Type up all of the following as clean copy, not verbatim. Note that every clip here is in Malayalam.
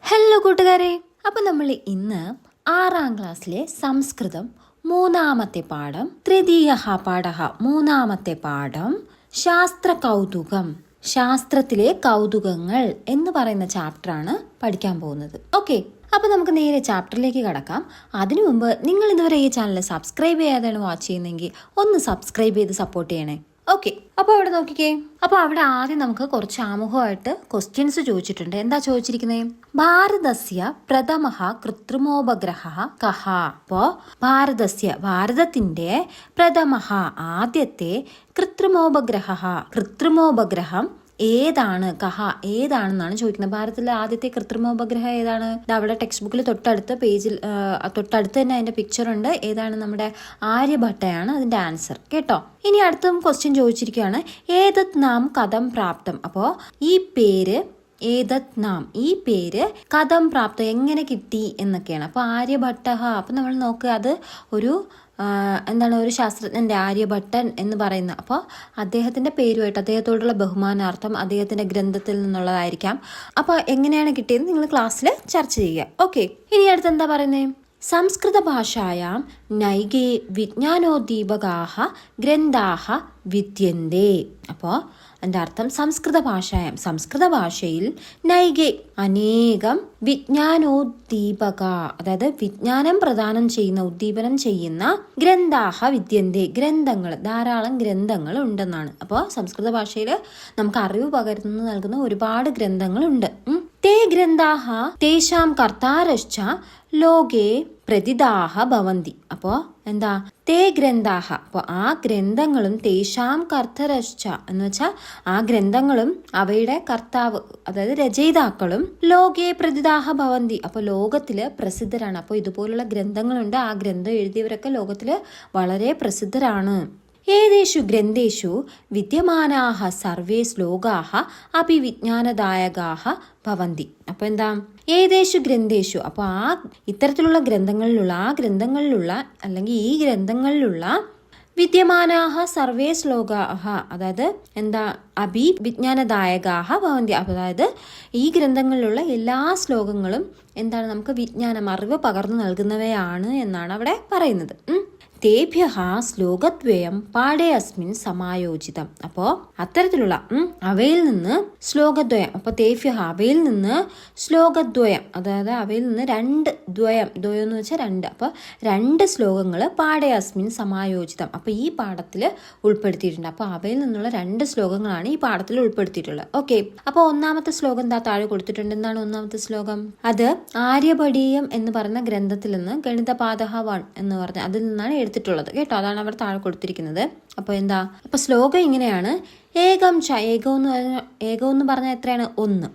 ഹലോ കൂട്ടുകാരെ, അപ്പം നമ്മൾ ഇന്ന് 6ാം ക്ലാസ്സിലെ സംസ്കൃതം 3ാമത്തെ പാഠം തൃതീയഃ പാഠഃ 3ാമത്തെ പാഠം ശാസ്ത്ര കൗതുകം, ശാസ്ത്രത്തിലെ കൗതുകങ്ങൾ എന്ന് പറയുന്ന ചാപ്റ്ററാണ് പഠിക്കാൻ പോകുന്നത്. ഓക്കെ, അപ്പോൾ നമുക്ക് നേരെ ചാപ്റ്ററിലേക്ക് കടക്കാം. അതിനു മുമ്പ് നിങ്ങൾ ഇതുവരെ ഈ ചാനൽ സബ്സ്ക്രൈബ് ചെയ്യാതെയാണ് വാച്ച് ചെയ്യുന്നതെങ്കിൽ ഒന്ന് സബ്സ്ക്രൈബ് ചെയ്ത് സപ്പോർട്ട് ചെയ്യണേ. ഓക്കെ, അപ്പോൾ അവിടെ നോക്കിക്കേ. അപ്പോൾ അവിടെ ആദ്യം നമുക്ക് കുറച്ച് ആമുഖമായിട്ട് ക്വസ്റ്റ്യൻസ് ചോദിച്ചിട്ടുണ്ട്. എന്താ ചോദിച്ചിരിക്കുന്നത്? ഭാരതസ്യ പ്രഥമഃ കൃത്രിമോപഗ്രഹഃ കഃ. അപ്പോൾ ഭാരതത്തിന്റെ പ്രഥമഃ ആദ്യത്തെ കൃത്രിമോപഗ്രഹം ഏതാണ്? കഹ ഏതാണെന്നാണ് ചോദിക്കുന്നത്. ഭാരതത്തിലെ ആദ്യത്തെ കൃത്രിമോപഗ്രഹം ഏതാണ്? അവിടെ ടെക്സ്റ്റ് ബുക്കിൽ തൊട്ടടുത്ത പേജിൽ തൊട്ടടുത്ത് തന്നെ അതിന്റെ പിക്ചർ ഉണ്ട്. ഏതാണ്? നമ്മുടെ ആര്യഭട്ടയാണ് അതിന്റെ ആൻസർ കേട്ടോ. ഇനി അടുത്ത ക്വസ്റ്റ്യൻ ചോദിച്ചിരിക്കുകയാണ്, ഏതത് നാം കഥം പ്രാപ്തം. അപ്പോൾ ഈ പേര് ഈ പേര് കഥം പ്രാപ്തം എങ്ങനെ കിട്ടി എന്നൊക്കെയാണ്. അപ്പോൾ ആര്യഭട്ട, അപ്പം നമ്മൾ നോക്കുക, അത് ഒരു ഒരു ശാസ്ത്രജ്ഞൻ്റെ ആര്യഭട്ടൻ എന്ന് പറയുന്ന, അപ്പോൾ അദ്ദേഹത്തിൻ്റെ പേരുമായിട്ട് അദ്ദേഹത്തോടുള്ള ബഹുമാനാർത്ഥം അദ്ദേഹത്തിൻ്റെ ഗ്രന്ഥത്തിൽ നിന്നുള്ളതായിരിക്കാം. അപ്പോൾ എങ്ങനെയാണ് കിട്ടിയത് നിങ്ങൾ ക്ലാസ്സിൽ ചർച്ച ചെയ്യുക. ഓക്കെ, ഇനി അടുത്ത് എന്താ പറയുന്നത്? സംസ്കൃത ഭാഷായാം നൈകേ വിജ്ഞാനോദ്ദീപകാഹ ഗ്രന്ഥാഹ വിദ്യന്തേ. അപ്പോൾ എൻ്റെ അർത്ഥം സംസ്കൃത ഭാഷയിൽ നൈകെ അനേകം വിജ്ഞാനോദ്ദീപക, അതായത് വിജ്ഞാനം പ്രദാനം ചെയ്യുന്ന, ഉദ്ദീപനം ചെയ്യുന്ന ഗ്രന്ഥാഹ വിദ്യന്തേ, ഗ്രന്ഥങ്ങൾ, ധാരാളം ഗ്രന്ഥങ്ങൾ ഉണ്ടെന്നാണ്. അപ്പോൾ സംസ്കൃത ഭാഷയിൽ നമുക്ക് അറിവ് പകർന്നു നൽകുന്ന ഒരുപാട് ഗ്രന്ഥങ്ങളുണ്ട്. തേ ഗ്രന്ഥാഹ തേഷാം കർത്താരശ്ച ലോകേ പ്രതിദാഹ ഭവന്തി. അപ്പോൾ എന്താ? തേ ഗ്രന്ഥാഹ, അപ്പോൾ ആ ഗ്രന്ഥങ്ങളും തേഷാം കർത്തരശ്ച എന്ന് വെച്ചാൽ ആ ഗ്രന്ഥങ്ങളും അവയുടെ കർത്താവ്, അതായത് രചയിതാക്കളും ലോകേ പ്രതിദാഹ ഭവന്തി, അപ്പോൾ ലോകത്തില് പ്രസിദ്ധരാണ്. അപ്പോൾ ഇതുപോലുള്ള ഗ്രന്ഥങ്ങളുണ്ട്. ആ ഗ്രന്ഥം എഴുതിയവരൊക്കെ ലോകത്തില് വളരെ പ്രസിദ്ധരാണ്. ഏതേഷു ഗ്രന്ഥേഷു വിദ്യമാനാഹ സർവേ ശ്ലോകാഹ അഭിവിജ്ഞാനദായകാഹ ഭവന്തി. അപ്പോൾ എന്താ? ഏതേഷു ഗ്രന്ഥേഷു, അപ്പോൾ ആ ഇത്തരത്തിലുള്ള ഗ്രന്ഥങ്ങളിലുള്ള അല്ലെങ്കിൽ ഈ ഗ്രന്ഥങ്ങളിലുള്ള വിദ്യമാനാഹ സർവേ ശ്ലോകാഹ, അതായത് എന്താ? അഭിവിജ്ഞാനദായകാഹ ഭവന്തി, അതായത് ഈ ഗ്രന്ഥങ്ങളിലുള്ള എല്ലാ ശ്ലോകങ്ങളും എന്താണ്? നമുക്ക് വിജ്ഞാനം, അറിവ് പകർന്നു നൽകുന്നവയാണ് എന്നാണ് അവിടെ പറയുന്നത്. തേഭ്യഃ ശ്ലോകദ്വയം പാഠേ അസ്മിൻ സമായോജിതം. അപ്പോൾ അത്തരത്തിലുള്ള അവയിൽ നിന്ന് ശ്ലോകദ്വയം, അപ്പോൾ തേഭ്യഃ അവയിൽ നിന്ന് ശ്ലോകദ്വയം, അതായത് അവയിൽ നിന്ന് ദ്വയം എന്ന് വെച്ചാൽ രണ്ട്, അപ്പോൾ 2 ശ്ലോകങ്ങൾ പാഠേ അസ്മിൻ സമായോജിതം, അപ്പോൾ ഈ പാഠത്തിൽ ഉൾപ്പെടുത്തിയിട്ടുണ്ട്. അപ്പോൾ അവയിൽ നിന്നുള്ള 2 ശ്ലോകങ്ങളാണ് ഈ പാഠത്തിൽ ഉൾപ്പെടുത്തിയിട്ടുള്ളത്. ഓക്കെ, അപ്പോൾ ഒന്നാമത്തെ ശ്ലോകം എന്താ താഴെ കൊടുത്തിട്ടുണ്ട്. എന്താണ് ഒന്നാമത്തെ ശ്ലോകം? അത് ആര്യഭടീയം എന്ന് പറയുന്ന ഗ്രന്ഥത്തിൽ നിന്ന് ഗണിതപാദഃ 1 എന്ന് പറഞ്ഞ അതിൽ നിന്നാണ് എടുത്തിട്ടുള്ളത് കേട്ടോ. അതാണ് അവിടെ താഴെ കൊടുത്തിരിക്കുന്നത്. അപ്പോൾ എന്താ? അപ്പോൾ ശ്ലോകം ഇങ്ങനെയാണ്. ഏകം ച, ഏകം എന്ന് പറഞ്ഞാൽ എത്രയാണ്? 1.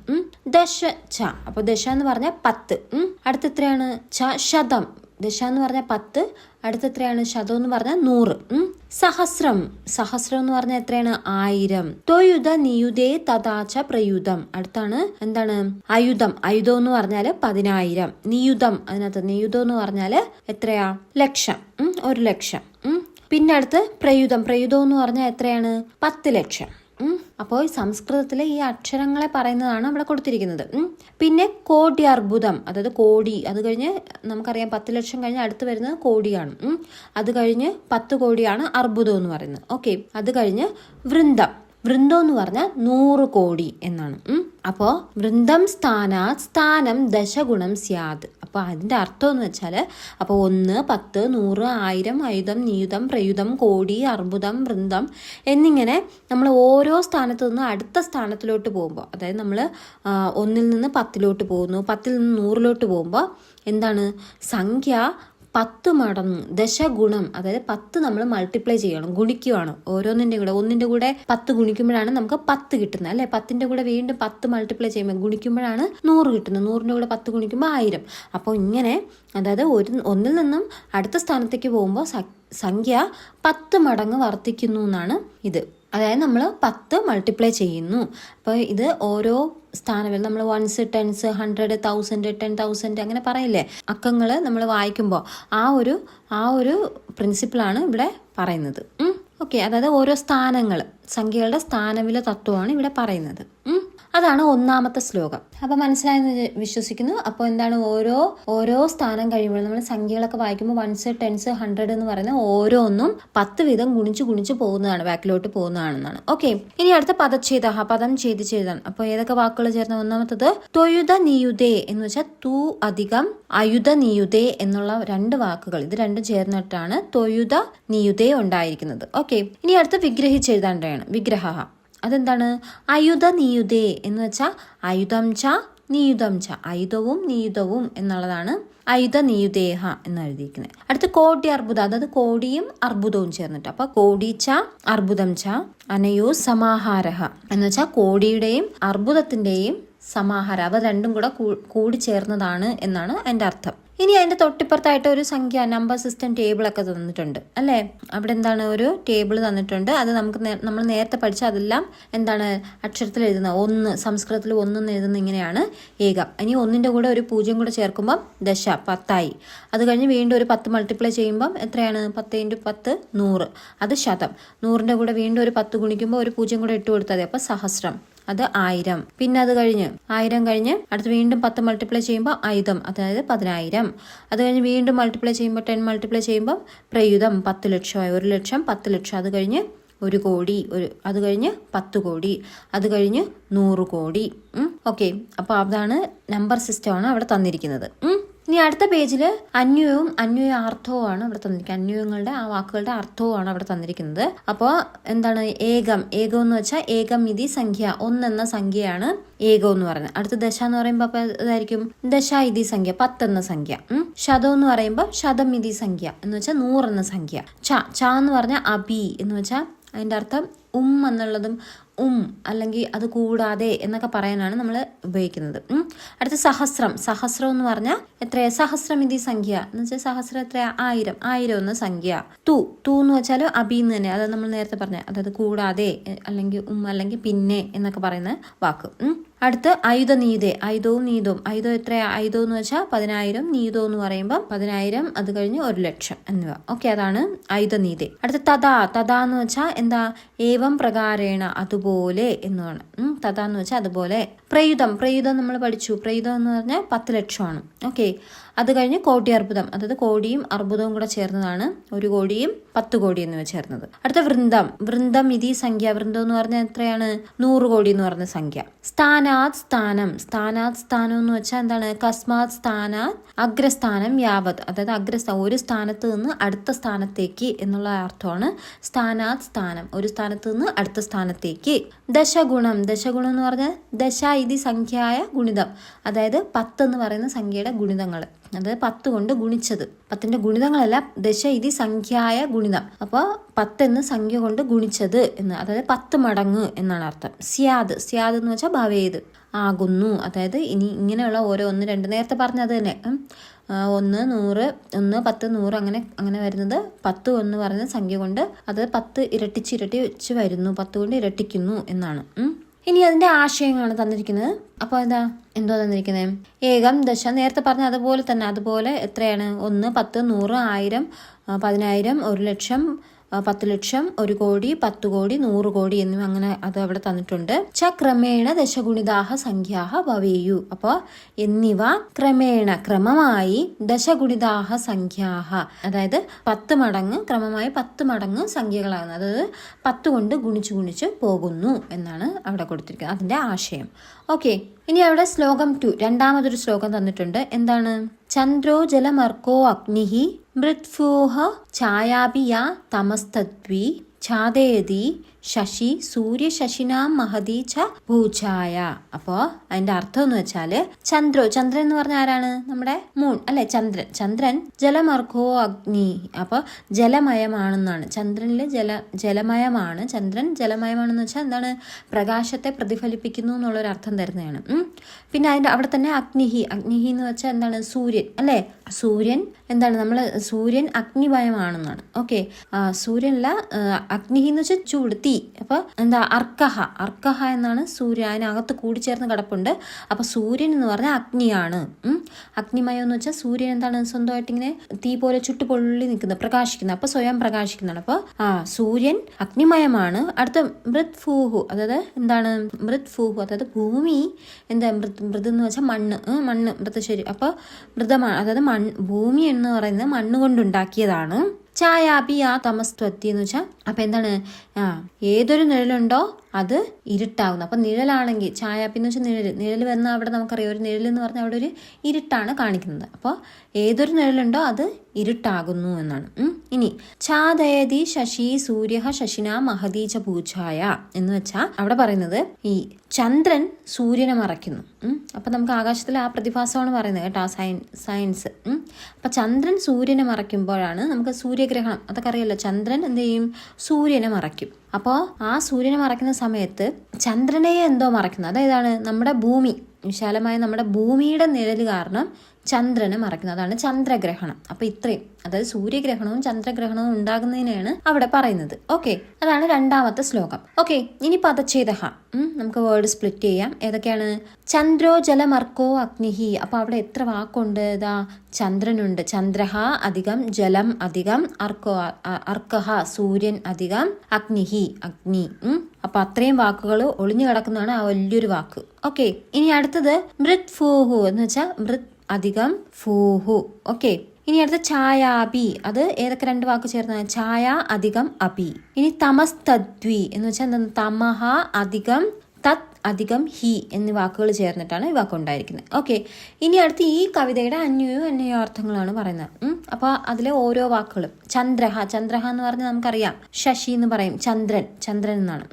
ദശ ച, അപ്പോൾ ദശ എന്ന് പറഞ്ഞാൽ 10. അടുത്ത എത്രയാണ്? ച ശതം, ദശ എന്ന് പറഞ്ഞാൽ 10. അടുത്ത എത്രയാണ്? ശതം എന്ന് പറഞ്ഞാൽ 100. സഹസ്രം എന്ന് പറഞ്ഞാൽ എത്രയാണ്? 1000. ത്വയുധ നിയുതേ തഥാച പ്രയുധം, അടുത്താണ് എന്താണ്? ആയുധം എന്ന് പറഞ്ഞാൽ 10,000. നിയുധം, അതിനകത്ത് നിയുധം എന്ന് പറഞ്ഞാൽ എത്രയാ? ലക്ഷം, 1 ലക്ഷം. പിന്നെ അടുത്ത് പ്രയുധം എന്ന് പറഞ്ഞാൽ എത്രയാണ്? 10 ലക്ഷം. അപ്പോൾ സംസ്കൃതത്തിലെ ഈ അക്ഷരങ്ങളെ പറയുന്നതാണ് അവിടെ കൊടുത്തിരിക്കുന്നത്. പിന്നെ കോടി അർബുദം, അതായത് കോടി, അത് കഴിഞ്ഞ് നമുക്കറിയാം 10 ലക്ഷം കഴിഞ്ഞ് അടുത്ത് വരുന്നത് കോടിയാണ്. അത് കഴിഞ്ഞ് 10 കോടിയാണ് അർബുദം എന്ന് പറയുന്നത്. ഓക്കെ, അത് കഴിഞ്ഞ് വൃന്ദം എന്ന് പറഞ്ഞാൽ 100 കോടി എന്നാണ്. അപ്പോൾ വൃന്ദം സ്ഥാനം ദശഗുണം സ്യാദ്. അപ്പോൾ അതിൻ്റെ അർത്ഥം എന്ന് വെച്ചാൽ, അപ്പോൾ 1, 10, 100, 1000, ആയുധം, നിയുധം, പ്രയുധം, കോടി, അർബുദം, വൃന്ദം എന്നിങ്ങനെ നമ്മൾ ഓരോ സ്ഥാനത്തു നിന്ന് അടുത്ത സ്ഥാനത്തിലോട്ട് പോകുമ്പോൾ, അതായത് നമ്മൾ 1ൽ നിന്ന് 10ലോട്ട് പോകുന്നു, 10ൽ നിന്ന് 100ലോട്ട് പോകുമ്പോൾ എന്താണ്? സംഖ്യ 10 മടങ്ങ്, ദശഗുണം, അതായത് 10 നമ്മൾ മൾട്ടിപ്ലൈ ചെയ്യണം, ഗുണിക്കുകയാണ്. ഓരോന്നിൻ്റെ കൂടെ 1ൻ്റെ കൂടെ 10 ഗുണിക്കുമ്പോഴാണ് നമുക്ക് 10 കിട്ടുന്നത്, അല്ലെ? 10ൻ്റെ കൂടെ വീണ്ടും 10 മൾട്ടിപ്ലൈ ചെയ്യുമ്പോൾ ഗുണിക്കുമ്പോഴാണ് 100 കിട്ടുന്നത്. 100ൻ്റെ കൂടെ 10 ഗുണിക്കുമ്പോൾ 1000. അപ്പോൾ ഇങ്ങനെ, അതായത് 1ൽ നിന്നും അടുത്ത സ്ഥാനത്തേക്ക് പോകുമ്പോൾ സംഖ്യ 10 മടങ്ങ് വർദ്ധിക്കുന്നു എന്നാണ് ഇത്. അതായത് നമ്മൾ 10 മൾട്ടിപ്ലൈ ചെയ്യുന്നു. അപ്പോൾ ഇത് ഓരോ സ്ഥാനങ്ങൾ നമ്മൾ 1s, 10s, 100, 1000, 10,000 അങ്ങനെ പറയില്ലേ, അക്കങ്ങൾ നമ്മൾ വായിക്കുമ്പോൾ ആ ഒരു പ്രിൻസിപ്പിളാണ് ഇവിടെ പറയുന്നത്. ഓക്കെ, അതായത് ഓരോ സ്ഥാനങ്ങൾ, സംഖ്യകളുടെ സ്ഥാനവില തത്വമാണ് ഇവിടെ പറയുന്നത്. അതാണ് ഒന്നാമത്തെ ശ്ലോകം. അപ്പൊ മനസ്സിലായെന്ന് വിശ്വസിക്കുന്നു. അപ്പോൾ എന്താണ്, ഓരോ സ്ഥാനം കഴിയുമ്പോൾ നമ്മൾ സംഖ്യകളൊക്കെ വായിക്കുമ്പോൾ 1s 10s 100 എന്ന് പറയുന്ന ഓരോന്നും 10 വീതം ഗുണിച്ച് പോകുന്നതാണ്, ബാക്കിലോട്ട് പോകുന്നതാണെന്നാണ്. ഓക്കെ, ഇനി അടുത്ത പദച്ഛേദ, പദം ഛേദിച്ചെഴുതാൻ. അപ്പോൾ ഏതൊക്കെ വാക്കുകൾ ചേർന്ന? ഒന്നാമത്തത് ത്വയുത നിയുതേ എന്ന് വെച്ചാൽ തു അധികം അയുധ നിയുതേ എന്നുള്ള 2 വാക്കുകൾ, ഇത് രണ്ടും ചേർന്നിട്ടാണ് ത്വയുത നിയുതേ ഉണ്ടായിരിക്കുന്നത്. ഓക്കെ, ഇനി അടുത്ത വിഗ്രഹിച്ചെഴുതാണ്ടാണ്. വിഗ്രഹ അതെന്താണ്? അയുധ നിയുതേ എന്ന് വെച്ചാൽ അയുധം ച നിയുധം ച, ആയുധവും നിയുധവും എന്നുള്ളതാണ് ആയുധ നിയുദേഹ എന്ന് എഴുതിയിരിക്കുന്നത്. അടുത്ത് കോടി അർബുദ, അതായത് കോടിയും അർബുദവും ചേർന്നിട്ട്. അപ്പൊ കോടി ച അർബുദം ച അനയോ സമാഹാരഹ എന്ന് വെച്ചാൽ കോടിയുടെയും അർബുദത്തിന്റെയും സമാഹാരം, അവ രണ്ടും കൂടെ കൂടി ചേർന്നതാണ് എന്നാണ് അതിന്റെ അർത്ഥം. ഇനി അതിന്റെ തൊട്ടിപ്പുറത്തായിട്ട് ഒരു സംഖ്യ നമ്പർ സിസ്റ്റം ടേബിൾ ഒക്കെ തന്നിട്ടുണ്ട് അല്ലേ. അവിടെ എന്താണ്, ഒരു ടേബിൾ തന്നിട്ടുണ്ട്. അത് നമ്മൾ നേരത്തെ പഠിച്ച അതെല്ലാം എന്താണ് അക്ഷരത്തിൽ എഴുതുന്നത്. 1 സംസ്കൃതത്തിൽ 1 എഴുതുന്ന ഇങ്ങനെയാണ് ഏകം. ഇനി 1ന്റെ കൂടെ ഒരു 0 കൂടെ ചേർക്കുമ്പോൾ ദശ 10 അത് കഴിഞ്ഞ് വീണ്ടും ഒരു 10 മൾട്ടിപ്ലൈ ചെയ്യുമ്പോൾ എത്രയാണ്? 10 × 10 100, അത് ശതം. 100ന്റെ കൂടെ വീണ്ടും ഒരു 10 ഗുണിക്കുമ്പോൾ ഒരു 0 കൂടെ ഇട്ട് കൊടുത്താൽ അപ്പൊ സഹസ്രം, അത് 1000. പിന്നെ അത് കഴിഞ്ഞ് 1000 കഴിഞ്ഞ് അടുത്ത് വീണ്ടും 10 മൾട്ടിപ്ലൈ ചെയ്യുമ്പോൾ ആയുധം, അതായത് 10000. അത് കഴിഞ്ഞ് വീണ്ടും മൾട്ടിപ്ലൈ ചെയ്യുമ്പോൾ 10 മൾട്ടിപ്ലൈ ചെയ്യുമ്പോൾ പ്രയുധം 10 ലക്ഷമായി. 1 ലക്ഷം 10 ലക്ഷം. അത് കഴിഞ്ഞ് 1 കോടി, അത് കഴിഞ്ഞ് 10 കോടി, അത് കഴിഞ്ഞ് 100 കോടി. ഓക്കെ, അപ്പോൾ അതാണ് നമ്പർ സിസ്റ്റമാണ് അവിടെ തന്നിരിക്കുന്നത്. ഇനി അടുത്ത പേജിൽ അന്വയവും അന്വയാർത്ഥവുമാണ് അവിടെ തന്നിരിക്കുന്നത്. അന്വയങ്ങളുടെ ആ വാക്കുകളുടെ അർത്ഥവുമാണ് അവിടെ തന്നിരിക്കുന്നത്. അപ്പോൾ എന്താണ് ഏകം എന്ന് വെച്ചാൽ ഏകം ഇതി സംഖ്യ, 1 എന്ന സംഖ്യയാണ് ഏകം എന്ന് പറയുന്നത്. അടുത്ത ദശ എന്ന് പറയുമ്പോൾ അപ്പൊ ഇതായിരിക്കും ദശ ഇതി സംഖ്യ, 10 എന്ന സംഖ്യ. ശതം എന്ന് പറയുമ്പോൾ ശതം ഇതി സംഖ്യ എന്ന് വെച്ചാൽ 100 എന്ന സംഖ്യ. ച എന്ന് പറഞ്ഞാൽ അബി എന്ന് വെച്ചാൽ അതിന്റെ അർത്ഥം എന്നുള്ളതും അല്ലെങ്കിൽ അത് കൂടാതെ എന്നൊക്കെ പറയാനാണ് നമ്മൾ ഉപയോഗിക്കുന്നത്. അടുത്ത സഹസ്രം എന്ന് പറഞ്ഞാൽ എത്രയാ? സഹസ്രം ഇതി സംഖ്യ എന്ന് വെച്ചാൽ സഹസ്രം എത്രയാ? 1000 എന്ന സംഖ്യ. തു എന്ന് വെച്ചാൽ അബീന്ന് തന്നെ, അത് നമ്മൾ നേരത്തെ പറഞ്ഞ, അതായത് കൂടാതെ അല്ലെങ്കിൽ അല്ലെങ്കിൽ പിന്നെ എന്നൊക്കെ പറയുന്ന വാക്ക്. അടുത്ത് ആയുധ നീതേ, ആയുധവും നീതവും. ആയുധം എത്രയാ? ആയുധം എന്ന് വെച്ചാൽ 10000, നീതം എന്ന് പറയുമ്പോൾ 10000, അത് കഴിഞ്ഞ് 1 ലക്ഷം എന്നിവ. ഓക്കെ, അതാണ് ആയുധ നീതേ. അടുത്ത തഥാ എന്ന് വെച്ചാൽ എന്താ? ഏവം പ്രകാരേണ, അതുപോലെ എന്നാണ്. തഥാ എന്ന് വെച്ചാൽ അതുപോലെ. പ്രയുധം നമ്മൾ പഠിച്ചു. പ്രയുധം എന്ന് പറഞ്ഞാൽ 10 ലക്ഷമാണ്. ഓക്കെ, അത് കഴിഞ്ഞ് കോടി അർബുദം, അതായത് കോടിയും അർബുദവും കൂടെ ചേർന്നതാണ് 1 കോടിയും 10 കോടി എന്നിവ ചേർന്നത്. അടുത്ത വൃന്ദം ഇതി സംഖ്യ. വൃന്ദം എന്ന് പറഞ്ഞാൽ എത്രയാണ്? 100 കോടി എന്ന് പറഞ്ഞ സംഖ്യ. സ്ഥാനാത് സ്ഥാനം എന്ന് വെച്ചാൽ എന്താണ്? കസ്മാത് സ്ഥാനാത് അഗ്രസ്ഥാനം യാവത്, അതായത് ഒരു സ്ഥാനത്ത് നിന്ന് അടുത്ത സ്ഥാനത്തേക്ക് എന്നുള്ള അർത്ഥമാണ് സ്ഥാനാത് സ്ഥാനം, ഒരു സ്ഥാനത്ത് നിന്ന് അടുത്ത സ്ഥാനത്തേക്ക്. ദശഗുണം എന്ന് പറഞ്ഞാൽ ദശ ഇതി സംഖ്യായ ഗുണിതം, അതായത് 10 എന്ന് പറയുന്ന സംഖ്യയുടെ ഗുണിതങ്ങൾ, അതായത് 10 കൊണ്ട് ഗുണിച്ചത്. 10ന്റെ ഗുണിതങ്ങളല്ല, ദശ ഇതി സംഖ്യായ ഗുണിതം. അപ്പോൾ 10 എന്ന് സംഖ്യ കൊണ്ട് ഗുണിച്ചത് എന്ന്, അതായത് 10 മടങ്ങ് എന്നാണ് അർത്ഥം. സ്യാദ് എന്ന് വെച്ചാൽ ഭവേത്, ആകുന്നു. അതായത് ഇനി ഇങ്ങനെയുള്ള ഓരോ 1 2 നേരത്തെ പറഞ്ഞത് തന്നെ 1 100 1 10 100 അങ്ങനെ വരുന്നത് 10 എന്ന് പറയുന്ന സംഖ്യ കൊണ്ട്, അത് 10 ഇരട്ടിച്ച് വരുന്നു, 10 കൊണ്ട് ഇരട്ടിക്കുന്നു എന്നാണ്. ഇനി അതിന്റെ ആശയങ്ങളാണ് തന്നിരിക്കുന്നത്. അപ്പോൾ എന്തോ തന്നിരിക്കുന്നത്? ഏകം ദശ, നേരത്തെ പറഞ്ഞ അതുപോലെ എത്രയാണ്? 1 10 100 1000 10000 1 ലക്ഷം 10 ലക്ഷം 1 കോടി 10 കോടി 100 കോടി എന്നിവ അങ്ങനെ അത് അവിടെ തന്നിട്ടുണ്ട്. ക്രമേണ ദശഗുണിതാഹ സംഖ്യാഹ ഭവേയു. അപ്പോൾ എന്നിവ ക്രമമായി ദശഗുണിതാഹ സംഖ്യാഹ, അതായത് 10 മടങ്ങ്, ക്രമമായി 10 മടങ്ങ് സംഖ്യകളാകുന്നു, അതായത് 10 കൊണ്ട് ഗുണിച്ച് പോകുന്നു എന്നാണ് അവിടെ കൊടുത്തിരിക്കുന്നത്, അതിന്റെ ആശയം. ഓക്കെ, ഇനി അവിടെ ശ്ലോകം 2, രണ്ടാമതൊരു ശ്ലോകം തന്നിട്ടുണ്ട്. എന്താണ്? ചന്ദ്രോ ജലമർക്കോ അഗ്നിഹി മൃത്ഫൂഹ ഛായാപിയാ തമസ്തദ്വി ഛാദേതി ശശി സൂര്യ ശശിനാം മഹതി ച ഭൂഛായ. അപ്പോ അതിന്റെ അർത്ഥം എന്ന് വെച്ചാല് ചന്ദ്രൻ എന്ന് പറഞ്ഞ ആരാണ്? നമ്മുടെ മൂൺ അല്ലെ, ചന്ദ്രൻ ജലമർക്കോ അഗ്നി, അപ്പൊ ജലമയമാണെന്നാണ്. ചന്ദ്രനില് ജലമയമാണ്. ചന്ദ്രൻ ജലമയമാണെന്ന് വെച്ചാൽ എന്താണ്? പ്രകാശത്തെ പ്രതിഫലിപ്പിക്കുന്നു എന്നുള്ളൊരു അർത്ഥം തരുന്നതാണ്. പിന്നെ അതിന്റെ അവിടെ തന്നെ അഗ്നിഹി എന്ന് വെച്ചാൽ എന്താണ്? സൂര്യൻ അല്ലെ. സൂര്യൻ എന്താണ്? സൂര്യൻ അഗ്നിമയമാണെന്നാണ്. ഓക്കെ, സൂര്യനല്ല, അഗ്നിഹി എന്ന് വെച്ചാൽ ചൂട്, തീ ഇതി. അപ്പോൾ എന്താ അർക്കഹ എന്നാണ് സൂര്യൻ, അതിനകത്ത് കൂടിച്ചേർന്ന് കിടപ്പുണ്ട്. അപ്പോൾ സൂര്യൻ എന്ന് പറഞ്ഞാൽ അഗ്നിയാണ്. അഗ്നിമയം എന്ന് വെച്ചാൽ സൂര്യൻ എന്താണ് സ്വന്തമായിട്ട് ഇങ്ങനെ തീ പോലെ ചുട്ടുപൊള്ളി നിൽക്കുന്നത്, പ്രകാശിക്കുന്നത്. അപ്പോൾ സ്വയം പ്രകാശിക്കുന്നതാണ്. അപ്പോൾ സൂര്യൻ അഗ്നിമയമാണ്. അടുത്ത മൃത്ഫൂഹു, അതായത് എന്താണ് മൃത്ഫൂഹു, അതായത് ഭൂമി എന്താ മൃത് എന്ന് വെച്ചാൽ മണ്ണ് മൃത്. ശരി, അപ്പോൾ മൃതമാണ്, അതായത് ഭൂമി എന്ന് പറയുന്നത് മണ്ണ് കൊണ്ടുണ്ടാക്കിയതാണ്. ഛായാപി ആ തമസ്ത്വത്തി എന്ന് വെച്ചാൽ അപ്പം എന്താണ്, ഏതൊരു നിഴലുണ്ടോ അത് ഇരുട്ടാകുന്നു. അപ്പം നിഴലാണെങ്കിൽ ഛായാപി എന്ന് വെച്ചാൽ നിഴൽ വന്നാൽ അവിടെ നമുക്കറിയാം ഒരു നിഴൽ എന്ന് പറഞ്ഞാൽ അവിടെ ഒരു ഇരുട്ടാണ് കാണിക്കുന്നത്. അപ്പോൾ ഏതൊരു നിഴലുണ്ടോ അത് ഇരുട്ടാകുന്നു എന്നാണ്. ഇനി ഛാദയതി ശശി സൂര്യ ശശിന മഹതി ച പൂജായ എന്ന് വെച്ചാൽ അവിടെ പറയുന്നത് ഈ ചന്ദ്രൻ സൂര്യനെ മറയ്ക്കുന്നു. അപ്പം നമുക്ക് ആകാശത്തിൽ ആ പ്രതിഭാസമാണ് പറയുന്നത് കേട്ടോ, സയൻസ്. അപ്പം ചന്ദ്രൻ സൂര്യനെ മറയ്ക്കുമ്പോഴാണ് നമുക്ക് സൂര്യഗ്രഹണം, അതൊക്കെ അറിയാലോ. ചന്ദ്രൻ എന്ത് ചെയ്യും, സൂര്യനെ മറയ്ക്കും. അപ്പോൾ ആ സൂര്യനെ മറയ്ക്കുന്ന സമയത്ത് ചന്ദ്രനെ എന്തോ മറയ്ക്കുന്നു. അതായതാണ് നമ്മുടെ ഭൂമി, വിശാലമായ നമ്മുടെ ഭൂമിയുടെ നിഴല് കാരണം ചന്ദ്രനെ മറയ്ക്കുന്നത്. അതാണ് ചന്ദ്രഗ്രഹണം. അപ്പോൾ ഇത്രയും, അതായത് സൂര്യഗ്രഹണവും ചന്ദ്രഗ്രഹണവും ഉണ്ടാകുന്നതിനെയാണ് അവിടെ പറയുന്നത്. ഓക്കെ, അതാണ് രണ്ടാമത്തെ ശ്ലോകം. ഓക്കെ, ഇനി പദച്ഛേദഃ. നമുക്ക് വേർഡ് സ്പ്ലിറ്റ് ചെയ്യാം. ഏതൊക്കെയാണ്? ചന്ദ്രോ ജലമർക്കോ അഗ്നിഹി. അപ്പൊ അവിടെ എത്ര വാക്കുണ്ട്? ഇതാ ചന്ദ്രനുണ്ട്, ചന്ദ്രഹ അധികം ജലം അധികം അർക്കഹ സൂര്യൻ അധികം അഗ്നിഹി അഗ്നി. അപ്പൊ അത്രയും വാക്കുകൾ ഒളിഞ്ഞു കിടക്കുന്നതാണ് ആ വലിയൊരു വാക്ക്. ഓക്കെ, ഇനി അടുത്തത് മൃത് ഫൂഹു എന്ന് വെച്ചാൽ മൃത് അധികം ഫൂഹു. ഓക്കെ, ഇനി അടുത്ത ഛായാപി, അത് ഏതൊക്കെ രണ്ട് വാക്ക് ചേർന്ന ഛായ അധികം അപി. ഇനി തമസ്തദ്വി എന്ന് വെച്ചാൽ എന്താണ്? തമഹ അധികം തത് അധികം ഹി എന്നീ വാക്കുകൾ ചേർന്നിട്ടാണ് ഈ വാക്ക് ഉണ്ടായിരിക്കുന്നത്. ഓക്കെ, ഇനി അടുത്ത് ഈ കവിതയുടെ അന്വയവും അന്വയാർത്ഥങ്ങളാണ് പറയുന്നത്. അപ്പോൾ അതിലെ ഓരോ വാക്കുകളും ചന്ദ്രഹ എന്ന് പറഞ്ഞാൽ നമുക്കറിയാം ശശി എന്ന് പറയും, ചന്ദ്രൻ എന്നാണ്.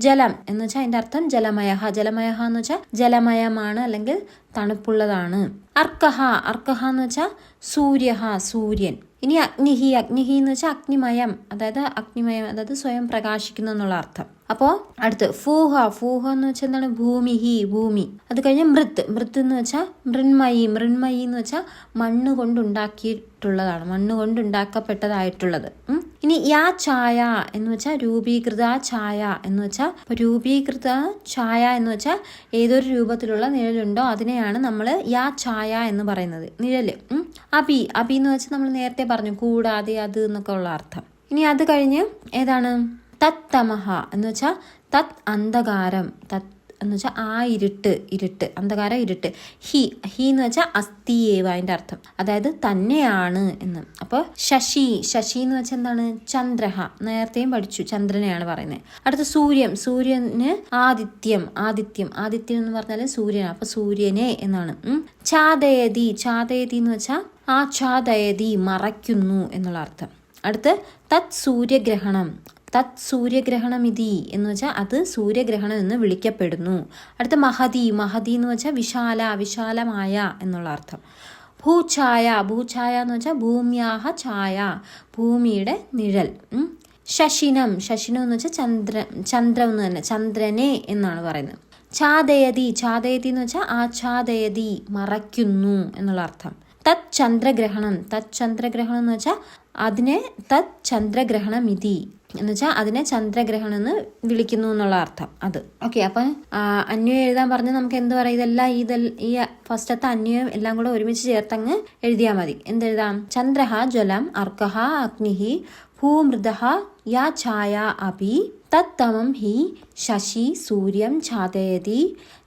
ജലം എന്ന് വെച്ചാൽ അതിന്റെ അർത്ഥം ജലമയ എന്ന് വെച്ചാൽ ജലമയമാണ് അല്ലെങ്കിൽ തണുപ്പുള്ളതാണ്. അർക്കഹ എന്ന് വെച്ചാൽ സൂര്യൻ. ഇനി അഗ്നിഹി എന്ന് വെച്ചാൽ അഗ്നിമയം, അതായത് സ്വയം പ്രകാശിക്കുന്നു എന്നുള്ള അർത്ഥം. അപ്പോൾ അടുത്ത് ഫൂഹ എന്ന് വെച്ചാൽ എന്താണ്? ഭൂമി. അത് കഴിഞ്ഞ് മൃത് എന്ന് വെച്ചാൽ മൃന്മയി എന്ന് വെച്ചാൽ മണ്ണ് കൊണ്ടുണ്ടാക്കിയിട്ടുള്ളതാണ്, മണ്ണ് കൊണ്ടുണ്ടാക്കപ്പെട്ടതായിട്ടുള്ളത്. ഇനി യാ ഛായ എന്ന് വെച്ചാൽ രൂപീകൃത ഛായ എന്ന് വെച്ചാൽ രൂപീകൃത ഛായ എന്ന് വെച്ചാൽ ഏതൊരു രൂപത്തിലുള്ള നിഴലുണ്ടോ അതിനെയാണ് നമ്മൾ യാ ഛായ എന്ന് പറയുന്നത്, നിഴല്. അപി എന്ന് വെച്ചാൽ നമ്മൾ നേരത്തെ പറഞ്ഞു കൂടാതെ, അത് എന്നൊക്കെ ഉള്ള അർത്ഥം. ഇനി അത് കഴിഞ്ഞ് ഏതാണ്? തത് തമഹ എന്ന് വെച്ചാൽ തത് അന്ധകാരം, തത് എന്ന് വെച്ചാൽ ആ ഇരുട്ട്, അന്ധകാരം ഇരുട്ട്. ഹി എന്ന് വെച്ചാൽ അസ്തിയേവ അതിൻ്റെ അർത്ഥം, അതായത് തന്നെയാണ് എന്ന്. അപ്പോൾ ശശി എന്ന് വെച്ചാൽ എന്താണ്? ചന്ദ്രഹ, നേരത്തെയും പഠിച്ചു, ചന്ദ്രനെയാണ് പറയുന്നത്. അടുത്ത സൂര്യന് ആദിത്യം എന്ന് പറഞ്ഞാൽ സൂര്യനാണ്, അപ്പൊ സൂര്യനെ എന്നാണ്. ഛാദയതി എന്ന് വെച്ചാൽ ആച്ഛാദയതി മറയ്ക്കുന്നു എന്നുള്ള അർത്ഥം. അടുത്ത് തത് സൂര്യഗ്രഹണം ഇതി എന്ന് വെച്ചാൽ അത് സൂര്യഗ്രഹണം എന്ന് വിളിക്കപ്പെടുന്നു. അടുത്ത മഹതി എന്ന് വെച്ചാൽ വിശാലമായ എന്നുള്ള അർത്ഥം. ഭൂഛായ എന്ന് വെച്ചാൽ ഭൂമ്യാഹ ഛായ, ഭൂമിയുടെ നിഴൽ. ശശിനം എന്ന് വെച്ചാൽ ചന്ദ്രം എന്ന് തന്നെ, ചന്ദ്രനെ എന്നാണ് പറയുന്നത്. ഛാദയതി എന്ന് വെച്ചാൽ ആച്ഛാദയതി മറയ്ക്കുന്നു എന്നുള്ള അർത്ഥം. തത് ചന്ദ്രഗ്രഹണം എന്ന് വെച്ചാൽ അതിനെ തത് ചന്ദ്രഗ്രഹണം ഇതി എന്ന് വെച്ചാൽ അതിനെ ചന്ദ്രഗ്രഹണം എന്ന് വിളിക്കുന്നു എന്നുള്ള അർത്ഥം. അത് ഓക്കെ. അപ്പം അന്വയം എഴുതാൻ പറഞ്ഞാൽ നമുക്ക് എന്ത് പറയാം? ഈ ഫസ്റ്റത്തെ അന്വയം എല്ലാം കൂടെ ഒരുമിച്ച് ചേർത്തങ്ങ് എഴുതിയാൽ മതി. എന്തെഴുതാം? ചന്ദ്രഹ ജലം അർക്കഹ അഗ്നിഹി ഭൂമൃതഃ യാ ഛായ അപി തത് തമം ഹി ശശി സൂര്യം ഛാദയതി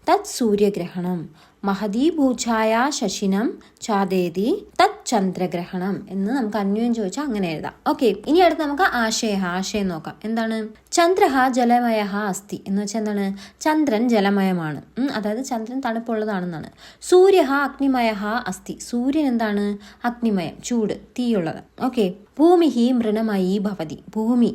തത് സൂര്യഗ്രഹണം മഹതി ഭൂഛായ ശശിനം ഛാദേതി തത് ചന്ദ്രഗ്രഹണം എന്ന് നമുക്ക് അന്വയം ചോദിച്ചാൽ അങ്ങനെ എഴുതാം. ഓക്കെ, ഇനി അടുത്ത് നമുക്ക് ആശയം നോക്കാം. എന്താണ്? ചന്ദ്രഹ ജലമയ അസ്തി എന്ന് വെച്ചാൽ എന്താണ്? ചന്ദ്രൻ ജലമയമാണ്, അതായത് ചന്ദ്രൻ തണുപ്പുള്ളതാണെന്നാണ്. സൂര്യ അഗ്നിമയ അസ്തി, സൂര്യൻ എന്താണ്? അഗ്നിമയം, ചൂട്, തീയുള്ളത്. ഓക്കെ. ഭൂമിഹി മൃണമയി ഭവതി, ഭൂമി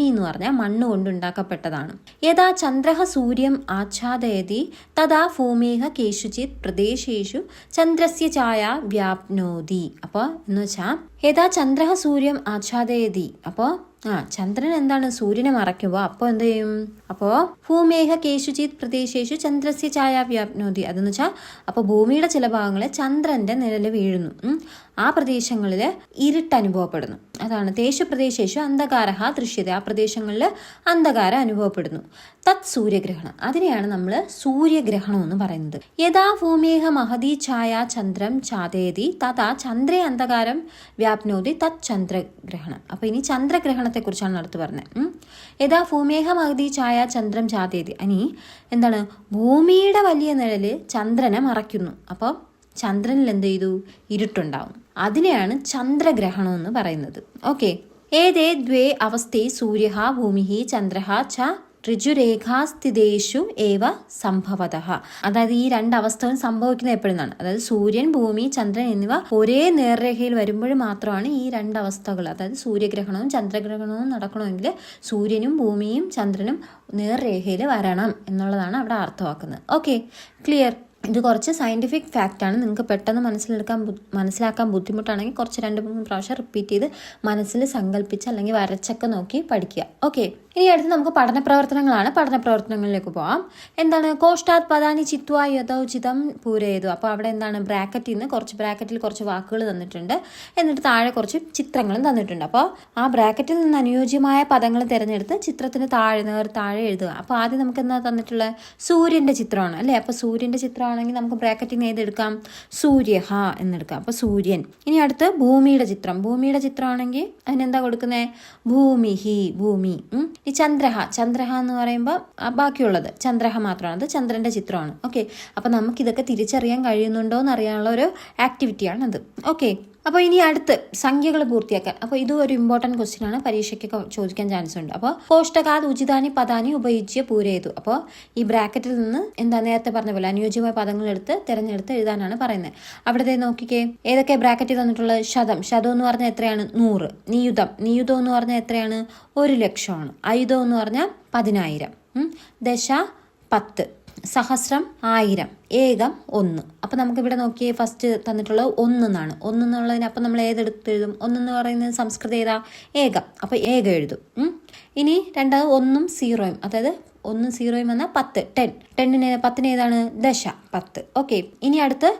എന്ന് പറഞ്ഞാൽ മണ്ണ് കൊണ്ടുണ്ടാക്കപ്പെട്ടതാണ്. യഥാ ചന്ദ്രഹ സൂര്യം ആച്ഛാദയതി തഥാ ഭൂമേഹ കേഷുചിത് പ്രദേശേഷു ചന്ദ്രസ്യ ഛായ വ്യാപ്നോതി. അപ്പോൾ എന്ന് വെച്ചാൽ യഥാ ചന്ദ്രഹ സൂര്യം ആച്ഛാദയതി, അപ്പോൾ ചന്ദ്രൻ എന്താണ്? സൂര്യനെ മറയ്ക്കുമ്പോൾ അപ്പോൾ എന്ത് ചെയ്യും? അപ്പോൾ ഭൂമേഹ കേശുചിത് പ്രദേശേഷു ചന്ദ്രസ്യ ഛായ വ്യാപ്നോതി, അതെന്ന് വെച്ചാൽ അപ്പോൾ ഭൂമിയുടെ ചില ഭാഗങ്ങളിൽ ചന്ദ്രന്റെ നിഴല് വീഴുന്നു, ആ പ്രദേശങ്ങളിൽ ഇരുട്ട് അനുഭവപ്പെടുന്നു. അതാണ് തേഷു പ്രദേശേഷു അന്ധകാരഹ ദൃശ്യത, ആ പ്രദേശങ്ങളിൽ അന്ധകാരം അനുഭവപ്പെടുന്നു. തത് സൂര്യഗ്രഹണം, അതിനെയാണ് നമ്മൾ സൂര്യഗ്രഹണം എന്ന് പറയുന്നത്. യഥാ ഭൂമേഹ മഹതി ഛായ ചന്ദ്രം ചാതേതി തഥാ ചന്ദ്രേ അന്ധകാരം വ്യാപ്നോതി തത് ചന്ദ്രഗ്രഹണം. അപ്പൊ ഇനി ചന്ദ്രഗ്രഹണത്തെ കുറിച്ചാണ് അടുത്ത് പറഞ്ഞത്. യഥാ ഭൂമേഹ മഹതി ഛായ ചന്ദ്രം ചാതേതി, ഇനി എന്താണ്, ഭൂമിയുടെ വലിയ നിഴല് ചന്ദ്രനെ മറയ്ക്കുന്നു. അപ്പോൾ ചന്ദ്രനിൽ എന്ത് ചെയ്തു, ഇരുട്ടുണ്ടാവും. അതിനെയാണ് ചന്ദ്രഗ്രഹണം എന്ന് പറയുന്നത്. ഓക്കെ. ഏതേ ദ്വേ അവസ്ഥേ സൂര്യ ഭൂമി ചന്ദ്ര ച ഋജുരേഖാസ്ഥിതേഷു ഏവ സംഭവതഃ. അതായത് ഈ രണ്ട് അവസ്ഥകളും സംഭവിക്കുന്നത് എപ്പോഴാണ്, അതായത് സൂര്യൻ, ഭൂമി, ചന്ദ്രൻ എന്നിവ ഒരേ നേർരേഖയിൽ വരുമ്പോൾ മാത്രമാണ് ഈ രണ്ട് അവസ്ഥകൾ, അതായത് സൂര്യഗ്രഹണവും ചന്ദ്രഗ്രഹണവും നടക്കണമെങ്കിൽ സൂര്യനും ഭൂമിയും ചന്ദ്രനും നേർരേഖയിൽ വരണം എന്നുള്ളതാണ് അവിടെ അർത്ഥമാക്കുന്നത്. Okay, clear. ഇത് കുറച്ച് സയൻറ്റിഫിക് ഫാക്റ്റാണ്. നിങ്ങൾക്ക് പെട്ടെന്ന് മനസ്സിലാക്കാൻ ബുദ്ധിമുട്ടാണെങ്കിൽ കുറച്ച് 2-3 പ്രാവശ്യം റിപ്പീറ്റ് ചെയ്ത് മനസ്സിൽ സങ്കല്പിച്ച് അല്ലെങ്കിൽ വരച്ചൊക്കെ നോക്കി പഠിക്കുക. ഓക്കെ. ഇനി അടുത്ത് നമുക്ക് പഠന പ്രവർത്തനങ്ങളാണ്. പഠന പ്രവർത്തനങ്ങളിലേക്ക് പോകാം. എന്താണ്, കോഷ്ടാത് പദാനി ചിത്വ യഥോചിതം പൂരയതു. അപ്പോൾ അവിടെ എന്താണ്, ബ്രാക്കറ്റിൽ കുറച്ച് വാക്കുകൾ തന്നിട്ടുണ്ട്, എന്നിട്ട് താഴെ കുറച്ച് ചിത്രങ്ങളും തന്നിട്ടുണ്ട്. അപ്പോൾ ആ ബ്രാക്കറ്റിൽ നിന്ന് അനുയോജ്യമായ പദങ്ങൾ തിരഞ്ഞെടുത്ത് ചിത്രത്തിന് താഴെ എഴുതുക. അപ്പോൾ ആദ്യം നമുക്ക് എന്താ തന്നിട്ടുള്ളത്, സൂര്യൻ്റെ ചിത്രമാണ് അല്ലേ. അപ്പോൾ സൂര്യൻ്റെ ചിത്രമാണെങ്കിൽ നമുക്ക് ബ്രാക്കറ്റിൽ നിന്ന് ഏതെടുക്കാം, സൂര്യഹ എന്നെടുക്കാം. അപ്പോൾ സൂര്യൻ. ഇനി അടുത്ത് ഭൂമിയുടെ ചിത്രമാണെങ്കിൽ അതിനെന്താ കൊടുക്കുന്നത്, ഭൂമിഹി, ഭൂമി. ഈ ചന്ദ്രഹ എന്ന് പറയുമ്പോൾ ബാക്കിയുള്ളത് ചന്ദ്രഹ മാത്രമാണ്, അത് ചന്ദ്രന്റെ ചിത്രമാണ്. ഓക്കെ. അപ്പൊ നമുക്കിതൊക്കെ തിരിച്ചറിയാൻ കഴിയുന്നുണ്ടോ എന്ന് അറിയാനുള്ള ഒരു ആക്ടിവിറ്റിയാണത്. ഓക്കെ. അപ്പോൾ ഇനി അടുത്ത് സംഖ്യകൾ പൂർത്തിയാക്കാൻ. അപ്പോൾ ഇതും ഒരു ഇമ്പോർട്ടൻറ്റ് ക്വസ്റ്റ്യൻ ആണ്, പരീക്ഷയ്ക്ക് ചോദിക്കാൻ ചാൻസ് ഉണ്ട്. അപ്പോൾ കോഷ്ടകാത് ഉചിതാനി പദാനി ഉപയോഗിച്ച് പൂരയതു. അപ്പോൾ ഈ ബ്രാക്കറ്റിൽ നിന്ന് നേരത്തെ പറഞ്ഞ പോലെ അനുയോജ്യമായ പദങ്ങൾ തിരഞ്ഞെടുത്ത് എഴുതാനാണ് പറയുന്നത്. അവിടുത്തെ നോക്കിക്കേ, ഏതൊക്കെ ബ്രാക്കറ്റിൽ തന്നിട്ടുള്ളത്, ശതം എന്ന് പറഞ്ഞാൽ എത്രയാണ്, 100. നിയുതം എന്ന് പറഞ്ഞാൽ എത്രയാണ്, 1,00,000 ആണ്. അയുധം എന്ന് പറഞ്ഞാൽ 10,000. ദശ 10, സഹസ്രം 1000, ഏകം 1. അപ്പം നമുക്കിവിടെ നോക്കിയേ, ഫസ്റ്റ് തന്നിട്ടുള്ളത് 1 എന്നാണ്. 1 എന്നുള്ളതിന് അപ്പം നമ്മൾ ഏതെടുത്ത് എഴുതും, 1 എന്ന് പറയുന്നത് സംസ്കൃതം ഏതാ, ഏകം. അപ്പം ഏകം എഴുതും. ഇനി രണ്ടാമത് 1ഉം 0ഉം, അതായത് 1ഉം 0ഉം വന്നാൽ 10, 10 ഏതാണ്, ദശ 10. ഓക്കെ. ഇനി അടുത്ത്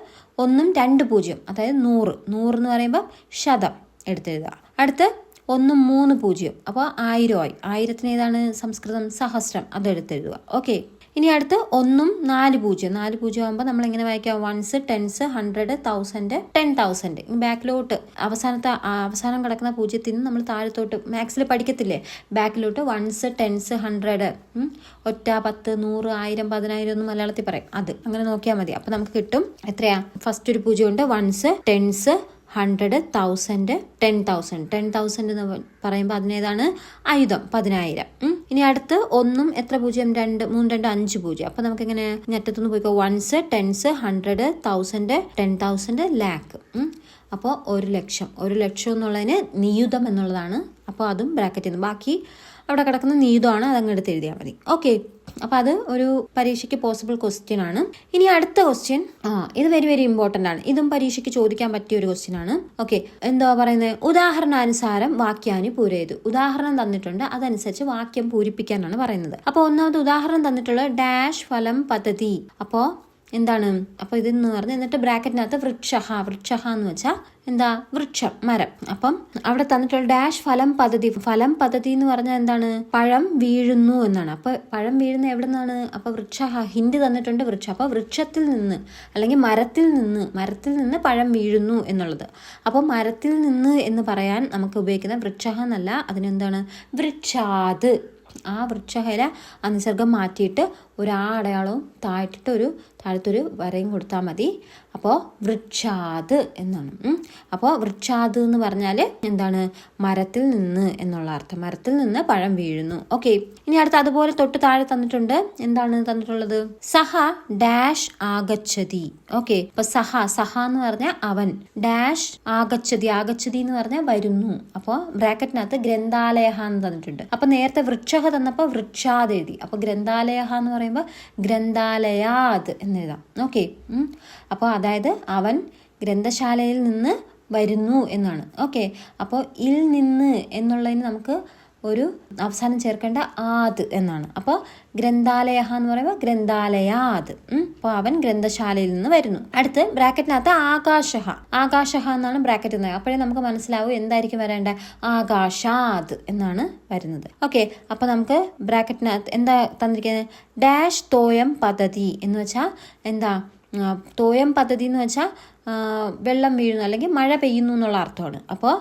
1ഉം 2 0, അതായത് 100 എന്ന് പറയുമ്പോൾ ശതം എടുത്തെഴുതുക. അടുത്ത് 1ഉം 3 0, അപ്പോൾ 1000 ആയി. 1000 ഏതാണ് സംസ്കൃതം, സഹസ്രം, അത് എടുത്തെഴുതുക. ഓക്കെ. ഇനി അടുത്ത് 1ഉം 4 0 ആകുമ്പോൾ നമ്മൾ എങ്ങനെ വായിക്കാം, 1s, 10s, 100, 1000, 10,000. ബാക്കിലോട്ട് അവസാനം കിടക്കുന്ന 0ത്തിൽ നിന്ന് നമ്മൾ താഴത്തോട്ട് മാത്സിൽ പഠിക്കത്തില്ലേ, ബാക്കിലോട്ട് 1s, 10s, 100, ഒറ്റ, 10, 100, 1000, 10,000 എന്ന് മലയാളത്തിൽ പറയും. അത് അങ്ങനെ നോക്കിയാൽ മതി. അപ്പം നമുക്ക് കിട്ടും എത്രയാ, ഫസ്റ്റ് ഒരു 0 ഉണ്ട്, 1s, 10s, 100, 1000, 10,000 എന്ന് പറയുമ്പോൾ അതിനേതാണ് ആയുധം, 10,000. ഇനി അടുത്ത് 1ഉം എത്ര 0, 2, 3, 2, 5 0. അപ്പൊ നമുക്ക് എങ്ങനെ ഞെട്ടത്തുനിന്ന് പോയിക്കോ, 1s, 10s, 100, 1000, 10,000, lakh. അപ്പോൾ 1,00,000 എന്നുള്ളതിന് നിയുതം എന്നുള്ളതാണ്. അപ്പോൾ അതും ബ്രാക്കറ്റിൽ നിന്ന്, ബാക്കി അവിടെ കിടക്കുന്ന നിയുതമാണ്, അതങ്ങ് എടുത്ത് എഴുതിയാൽ മതി. ഓക്കെ. അപ്പം അത് ഒരു പരീക്ഷയ്ക്ക് പോസിബിൾ ക്വസ്റ്റ്യൻ ആണ്. ഇനി അടുത്ത ക്വസ്റ്റ്യൻ, ഇത് വെരി വെരി ഇമ്പോർട്ടൻ്റ് ആണ്. ഇതും പരീക്ഷയ്ക്ക് ചോദിക്കാൻ പറ്റിയ ഒരു ക്വസ്റ്റ്യൻ ആണ്. ഓക്കെ. എന്താ പറയുന്നത്, ഉദാഹരണാനുസാരം വാക്യാനി പൂരയതു. ഉദാഹരണം തന്നിട്ടുണ്ട്, അതനുസരിച്ച് വാക്യം പൂരിപ്പിക്കാനാണ് പറയുന്നത്. അപ്പോൾ ഒന്നാമത് ഉദാഹരണം തന്നിട്ടുള്ള ഡാഷ് ഫലം പദ്ധതി. അപ്പോൾ എന്താണ്, അപ്പോൾ ഇതെന്ന് പറഞ്ഞാൽ എന്നിട്ട് ബ്രാക്കറ്റിനകത്ത് വൃക്ഷ എന്ന് വെച്ചാൽ എന്താ, വൃക്ഷം, മരം. അപ്പം അവിടെ തന്നിട്ടുള്ള ഡാഷ് ഫലം പദ്ധതി എന്ന് പറഞ്ഞാൽ എന്താണ്, പഴം വീഴുന്നു എന്നാണ്. അപ്പൊ പഴം വീഴുന്ന എവിടെ നിന്നാണ്, അപ്പൊ വൃക്ഷ, ഹിന്റ് തന്നിട്ടുണ്ട് വൃക്ഷം. അപ്പൊ വൃക്ഷത്തിൽ നിന്ന് അല്ലെങ്കിൽ മരത്തിൽ നിന്ന് പഴം വീഴുന്നു എന്നുള്ളത്. അപ്പോൾ മരത്തിൽ നിന്ന് എന്ന് പറയാൻ നമുക്ക് ഉപയോഗിക്കുന്ന വൃക്ഷ എന്നല്ല, അതിനെന്താണ്, വൃക്ഷാത്. ആ വൃക്ഷഹല അനുസർഗം മാറ്റിയിട്ട് ഒരാടയാളവും താഴത്തൊരു വരയും കൊടുത്താൽ മതി. അപ്പോൾ വൃക്ഷാത് എന്നാണ്. അപ്പോൾ വൃക്ഷാത് എന്ന് പറഞ്ഞാൽ എന്താണ്, മരത്തിൽ നിന്ന് എന്നുള്ള അർത്ഥം, മരത്തിൽ നിന്ന് പഴം വീഴുന്നു. ഓക്കെ. ഇനി അടുത്ത് അതുപോലെ തൊട്ട് താഴെ തന്നിട്ടുണ്ട്, എന്താണ് തന്നിട്ടുള്ളത്, സഹ ഡാഷ് ആഗച്ഛതി. ഓക്കെ. അപ്പൊ സഹ എന്ന് പറഞ്ഞാൽ അവൻ, ഡാഷ് ആഗച്ഛതി എന്ന് പറഞ്ഞാൽ വരുന്നു. അപ്പോൾ ബ്രാക്കറ്റിനകത്ത് ഗ്രന്ഥാലയ എന്ന് തന്നിട്ടുണ്ട്. അപ്പൊ നേരത്തെ വൃക്ഷ തന്നപ്പോൾ വൃക്ഷാത് എഴുതി. അപ്പൊ ഗ്രന്ഥാലയ എന്ന് പറയുമ്പോൾ ഗ്രന്ഥാലയാത് എന്നെഴുതാം. ഓക്കെ. അപ്പോൾ അതായത് അവൻ ഗ്രന്ഥശാലയിൽ നിന്ന് വരുന്നു എന്നാണ്. ഓക്കെ. അപ്പോൾ ഇൽ നിന്ന് എന്നുള്ളതിന് നമുക്ക് ഒരു അവസാനം ചേർക്കേണ്ട ആത് എന്നാണ്. അപ്പോൾ ഗ്രന്ഥാലയ എന്ന് പറയുമ്പോൾ ഗ്രന്ഥാലയാത്. അപ്പോൾ അവൻ ഗ്രന്ഥശാലയിൽ നിന്ന് വരുന്നു. അടുത്ത് ബ്രാക്കറ്റിനകത്ത് ആകാശഹ എന്നാണ് ബ്രാക്കറ്റ് എന്ന്. അപ്പോഴേ നമുക്ക് മനസ്സിലാവും എന്തായിരിക്കും വരേണ്ടത്, ആകാശാത് എന്നാണ് വരുന്നത്. ഓക്കെ, അപ്പോൾ നമുക്ക് ബ്രാക്കറ്റിനകത്ത് എന്താ തന്നിരിക്കുന്നത്, ഡാഷ് തോയം പദ്ധതി എന്ന് വെച്ചാൽ എന്താ, തോയം പദ്ധതി എന്ന് വെച്ചാൽ വെള്ളം വീഴുന്നു അല്ലെങ്കിൽ മഴ പെയ്യുന്നു എന്നുള്ള അർത്ഥമാണ്. അപ്പോൾ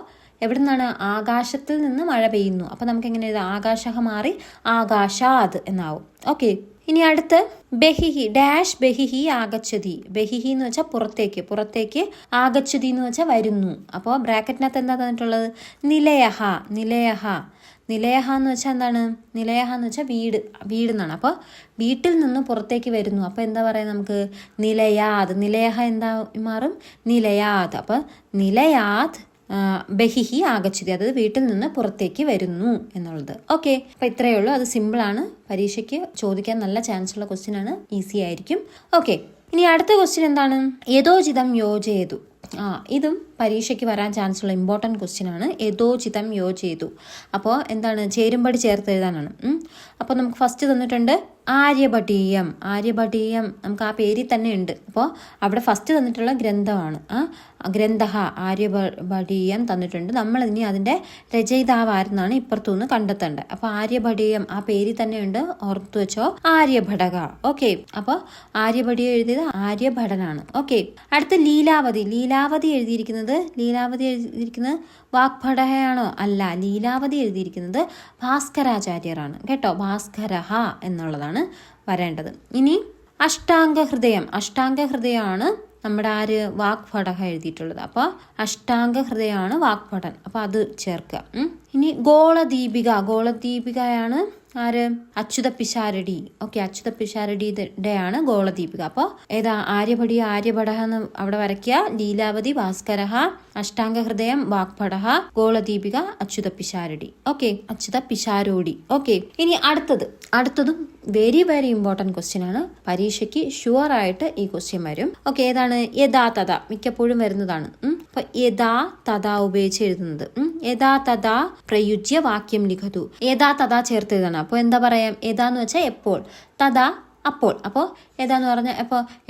എവിടെ നിന്നാണ്, ആകാശത്തിൽ നിന്ന് മഴ പെയ്യുന്നു. അപ്പോൾ നമുക്ക് എങ്ങനെ എഴുതാം, ആകാശഹ മാറി ആകാശാത് എന്നാവും. ഓക്കെ, ഇനി അടുത്ത് ബഹിഹി ഡാഷ് ബഹിഹി ആഗച്ഛതി. ബഹിഹി എന്ന് വെച്ചാൽ പുറത്തേക്ക്, ആഗച്ഛതി എന്ന് വെച്ചാൽ വരുന്നു. അപ്പോൾ ബ്രാക്കറ്റിനകത്ത് എന്താ തന്നിട്ടുള്ളത്, നിലയഹ എന്ന് വെച്ചാൽ എന്താണ്, നിലയഹ എന്ന് വെച്ചാൽ വീട് എന്നാണ്. അപ്പോൾ വീട്ടിൽ നിന്ന് പുറത്തേക്ക് വരുന്നു. അപ്പോൾ എന്താ പറയുക നമുക്ക്, നിലയഹ എന്താ മാറും, നിലയാത്. അപ്പോൾ നിലയാത് ബഹിഹി ആഗച്ഛതി, അതായത് വീട്ടിൽ നിന്ന് പുറത്തേക്ക് വരുന്നു എന്നുള്ളത്. ഓക്കെ, അപ്പോൾ ഇത്രയേ ഉള്ളൂ. അത് സിമ്പിളാണ്, പരീക്ഷയ്ക്ക് ചോദിക്കാൻ നല്ല ചാൻസ് ഉള്ള ക്വസ്റ്റ്യൻ ആണ്, ഈസി ആയിരിക്കും. ഓക്കെ, ഇനി അടുത്ത ക്വസ്റ്റ്യൻ എന്താണ്, യഥോചിതം യോജയതു. ഇതും പരീക്ഷയ്ക്ക് വരാൻ ചാൻസ് ഉള്ള ഇമ്പോർട്ടൻറ്റ് ക്വസ്റ്റ്യൻ ആണ്. യഥോചിതം യോജയതു. അപ്പോൾ എന്താണ്, ചേരുംപടി ചേർത്ത് എഴുതാനാണ്. അപ്പോൾ നമുക്ക് ഫസ്റ്റ് തന്നിട്ടുണ്ട് ആര്യഭടീയം. നമുക്ക് ആ പേരിൽ തന്നെ ഉണ്ട്. അപ്പോൾ അവിടെ ഫസ്റ്റ് തന്നിട്ടുള്ള ഗ്രന്ഥമാണ്, ഗ്രന്ഥ ആര്യഭടീയം തന്നിട്ടുണ്ട്. നമ്മൾ ഇനി അതിൻ്റെ രചയിതാവ് ആരെന്നാണ് ഇപ്പുറത്തുനിന്ന് കണ്ടെത്തേണ്ടത്. അപ്പോൾ ആര്യഭടീയം ആ പേരിൽ തന്നെ ഉണ്ട്, ഓർത്തു വെച്ചോ, ആര്യഭടക. ഓക്കെ, അപ്പോൾ ആര്യഭടീയം എഴുതിയത് ആര്യഭടനാണ്. ഓക്കെ, അടുത്ത ലീലാവതി എഴുതിയിരിക്കുന്നത് വാഗ്ഭടയാണോ? അല്ല, ലീലാവതി എഴുതിയിരിക്കുന്നത് ഭാസ്കരാചാര്യരാണ് കേട്ടോ. ഭാസ്കരഹ എന്നുള്ളതാണ് വരേണ്ടത്. ഇനി അഷ്ടാംഗഹൃദയമാണ് നമ്മുടെ വാഗ്ഭടക എഴുതിയിട്ടുള്ളത്. അപ്പോൾ അഷ്ടാംഗഹൃദയമാണ് വാഗ്ഭടൻ. അപ്പോൾ അത് ചേർക്കുക. ഇനി ഗോളദീപികയാണ് അച്യുത പിഷാരടി. ഓക്കെ, അച്യുത പിഷാരടിയുടെ ആണ് ഗോളദീപിക. അപ്പോൾ ഏതാ, ആര്യഭട എന്ന് അവിടെ വരയ്ക്കുക. ലീലാവതി ഭാസ്കരഹ, അഷ്ടാംഗഹൃദയം വാഗ്ഭടഹ, ഗോളദീപിക അച്യുത പിഷാരടി. ഓക്കെ, അച്യുത പിഷാരോടി. ഓക്കെ, ഇനി അടുത്തതും വെരി വെരി ഇമ്പോർട്ടൻറ്റ് ക്വസ്റ്റ്യൻ ആണ്. പരീക്ഷയ്ക്ക് ഷുവർ ആയിട്ട് ഈ ക്വസ്റ്റ്യൻ വരും. ഓക്കെ, ഏതാണ്, യഥാ തഥാ മിക്കപ്പോഴും വരുന്നതാണ്. അപ്പൊ യഥാ തഥാ ഉപയോഗിച്ച് എഴുതുന്നത്. യഥാ തഥാ പ്രയുജ്യ വാക്യം ലിഖതു. യഥാ തഥാ ചേർത്ത് എഴുതണം. അപ്പോൾ എന്താ പറയാം, യഥാന്ന് വെച്ചാൽ എപ്പോൾ, തഥാ അപ്പോൾ. അപ്പോൾ ഏതാന്ന് പറഞ്ഞാൽ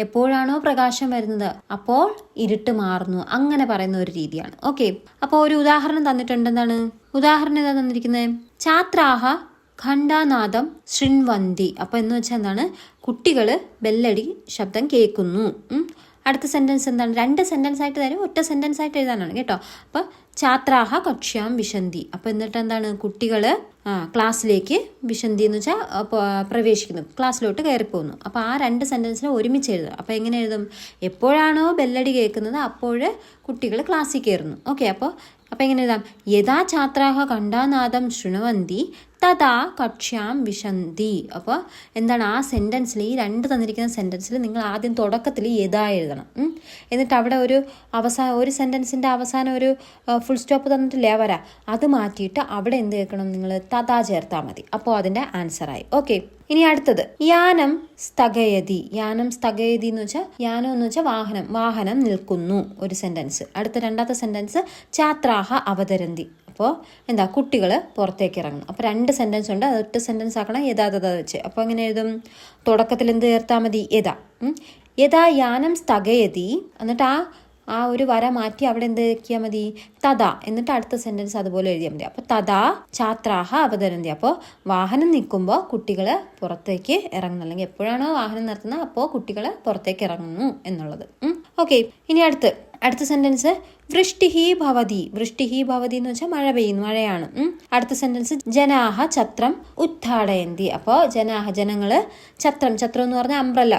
എപ്പോഴാണോ പ്രകാശം വരുന്നത് അപ്പോൾ ഇരുട്ട് മാറുന്നു, അങ്ങനെ പറയുന്ന ഒരു രീതിയാണ്. ഓക്കെ, അപ്പോൾ ഒരു ഉദാഹരണം തന്നിട്ടുണ്ട്. എന്താണ് ഉദാഹരണം ഏതാ തന്നിരിക്കുന്നത്, ഛാത്രാഹ ഖണ്ഡാനാദം ശൃണ്വന്തി. അപ്പോൾ എന്ന് വെച്ചാൽ എന്താണ്, കുട്ടികൾ ബെല്ലടി ശബ്ദം കേൾക്കുന്നു. അടുത്ത സെന്റൻസ് എന്താണ്, 2 സെന്റൻസ് ആയിട്ട് തരും, ഒറ്റ സെന്റൻസ് ആയിട്ട് എഴുതാനാണ് കേട്ടോ. അപ്പോൾ ഛാത്രാഹ കക്ഷ്യാം വിശന്തി. അപ്പോൾ എന്നിട്ട് എന്താണ്, കുട്ടികൾ ക്ലാസ്സിലേക്ക് വിശന്തി എന്ന് വെച്ചാൽ പ്രവേശിക്കുന്നു, ക്ലാസ്സിലോട്ട് കയറിപ്പോകുന്നു. അപ്പോൾ ആ 2 സെന്റൻസിൽ ഒരുമിച്ച് എഴുതുക. അപ്പോൾ എങ്ങനെ എഴുതും, എപ്പോഴാണോ ബെല്ലടി കേൾക്കുന്നത് അപ്പോൾ കുട്ടികൾ ക്ലാസ്സിൽ കയറുന്നു. ഓക്കെ, അപ്പോൾ എങ്ങനെ എഴുതാം, യഥാ ഛാത്രാഹ ഖണ്ഡാനാദം ശൃണ്വന്തി തഥാ കക്ഷ്യാം വിശന്തി. അപ്പോൾ എന്താണ്, ആ സെൻറ്റൻസിൽ, ഈ 2 തന്നിരിക്കുന്ന സെൻറ്റൻസിൽ നിങ്ങൾ ആദ്യം തുടക്കത്തിൽ യഥാ എഴുതണം. എന്നിട്ട് അവിടെ ഒരു സെൻറ്റൻസിൻ്റെ അവസാനം ഒരു ഫുൾ സ്റ്റോപ്പ് തന്നിട്ടില്ലേ വരാ, അത് മാറ്റിയിട്ട് അവിടെ എന്ത് കേൾക്കണം, നിങ്ങൾ തഥാ ചേർത്താൽ മതി. അപ്പോൾ അതിൻ്റെ ആൻസറായി. ഓക്കെ, ഇനി അടുത്തത് യാനം സ്ഥഗയതി. എന്ന് വെച്ചാൽ യാനം എന്ന് വെച്ചാൽ വാഹനം നിൽക്കുന്നു, ഒരു സെൻറ്റൻസ്. അടുത്ത 2ാമത്തെ സെൻറ്റൻസ് ഛാത്രാഹ അവതരന്തി. അപ്പോൾ എന്താ, കുട്ടികൾ പുറത്തേക്ക് ഇറങ്ങുന്നു. അപ്പോൾ 2 സെൻറ്റൻസ് ഉണ്ട്, അത് ഒറ്റ സെൻറ്റൻസ് ആക്കണം യഥാതഥ വെച്ച്. അപ്പോൾ എങ്ങനെ എഴുതും, തുടക്കത്തിൽ എന്ത് ചേർത്താൽ മതി, യഥാ യാനം സ്ഥഗയതി, എന്നിട്ട് ആ ഒരു വര മാറ്റി അവിടെ എന്ത് വെക്കിയാൽ മതി, തഥാ, എന്നിട്ട് അടുത്ത സെൻറ്റൻസ് അതുപോലെ എഴുതിയാൽ മതി. അപ്പോൾ തഥാ ഛാത്രാഹ അവതരന്തി. അപ്പോൾ വാഹനം നിൽക്കുമ്പോൾ കുട്ടികൾ പുറത്തേക്ക് ഇറങ്ങുന്നു, അല്ലെങ്കിൽ എപ്പോഴാണോ വാഹനം നിർത്തുന്നത് അപ്പോൾ കുട്ടികൾ പുറത്തേക്ക് ഇറങ്ങുന്നു എന്നുള്ളത്. ഓക്കെ, ഇനി അടുത്ത സെൻറ്റൻസ് വൃഷ്ടിഹി ഭവതി എന്ന് വെച്ചാൽ മഴ പെയ്യുന്നു, മഴയാണ്. അടുത്ത സെൻറ്റൻസ് ജനാഹ ഛത്രം ഉദ്ഘാടയന്തി. അപ്പോൾ ജനങ്ങൾ ഛത്രം എന്ന് പറഞ്ഞാൽ അംബ്രല്ല,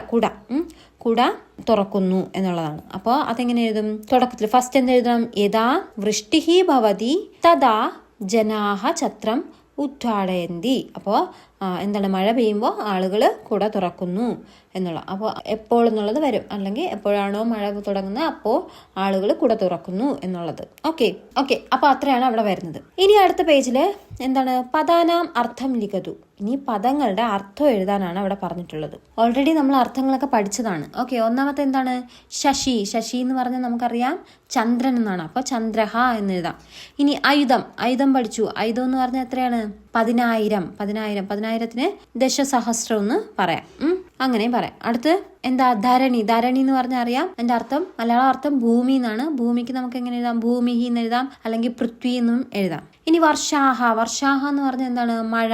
കുട തുറക്കുന്നു എന്നുള്ളതാണ്. അപ്പോൾ അതെങ്ങനെ എഴുതും, തുടക്കത്തിൽ ഫസ്റ്റ് എന്ത് എഴുതണം, യഥാ വൃഷ്ടിഹി ഭവതി തഥാ ജനാഹ ഛത്രം ഉദ്ഘാടയന്തി. അപ്പോൾ എന്താണ്, മഴ പെയ്യുമ്പോൾ ആളുകൾ കുട തുറക്കുന്നു. എന്നുള്ള. അപ്പോൾ എപ്പോൾ എന്നുള്ളത് വരും, അല്ലെങ്കിൽ എപ്പോഴാണോ മഴ തുടങ്ങുന്നത് അപ്പോൾ ആളുകൾ കുട തുറക്കുന്നു എന്നുള്ളത്. ഓക്കെ ഓക്കെ അപ്പോൾ അത്രയാണ് അവിടെ വരുന്നത്. ഇനി അടുത്ത പേജിൽ എന്താണ്, പദാനാം അർത്ഥം ലിഖതു. ഇനി പദങ്ങളുടെ അർത്ഥം എഴുതാനാണ് അവിടെ പറഞ്ഞിട്ടുള്ളത്. ഓൾറെഡി നമ്മൾ അർത്ഥങ്ങളൊക്കെ പഠിച്ചതാണ്. ഓക്കെ, ഒന്നാമത്തെ എന്താണ്, ശശി. ശശി എന്ന് പറഞ്ഞാൽ നമുക്കറിയാം ചന്ദ്രൻ എന്നാണ്. അപ്പോൾ ചന്ദ്രഹ എന്ന് എഴുതാം. ഇനി ആയുധം. ആയുധം പഠിച്ചു. ആയുധം എന്ന് പറഞ്ഞാൽ എത്രയാണ്, 10,000. 10,000ത്തിന് ദശസഹസ്രം എന്ന് പറയാം. അങ്ങനെയും പറയാം. അടുത്ത് എന്താ, ധരണി. ധരണി എന്ന് പറഞ്ഞാൽ അറിയാം എൻ്റെ അർത്ഥം, മലയാളം അർത്ഥം ഭൂമി എന്നാണ്. ഭൂമിക്ക് നമുക്ക് എങ്ങനെ എഴുതാം, ഭൂമിഹി എന്ന് എഴുതാം, അല്ലെങ്കിൽ പൃഥ്വി എന്നും എഴുതാം. ഇനി വർഷാഹ. വർഷാഹ എന്ന് പറഞ്ഞാൽ എന്താണ്, മഴ.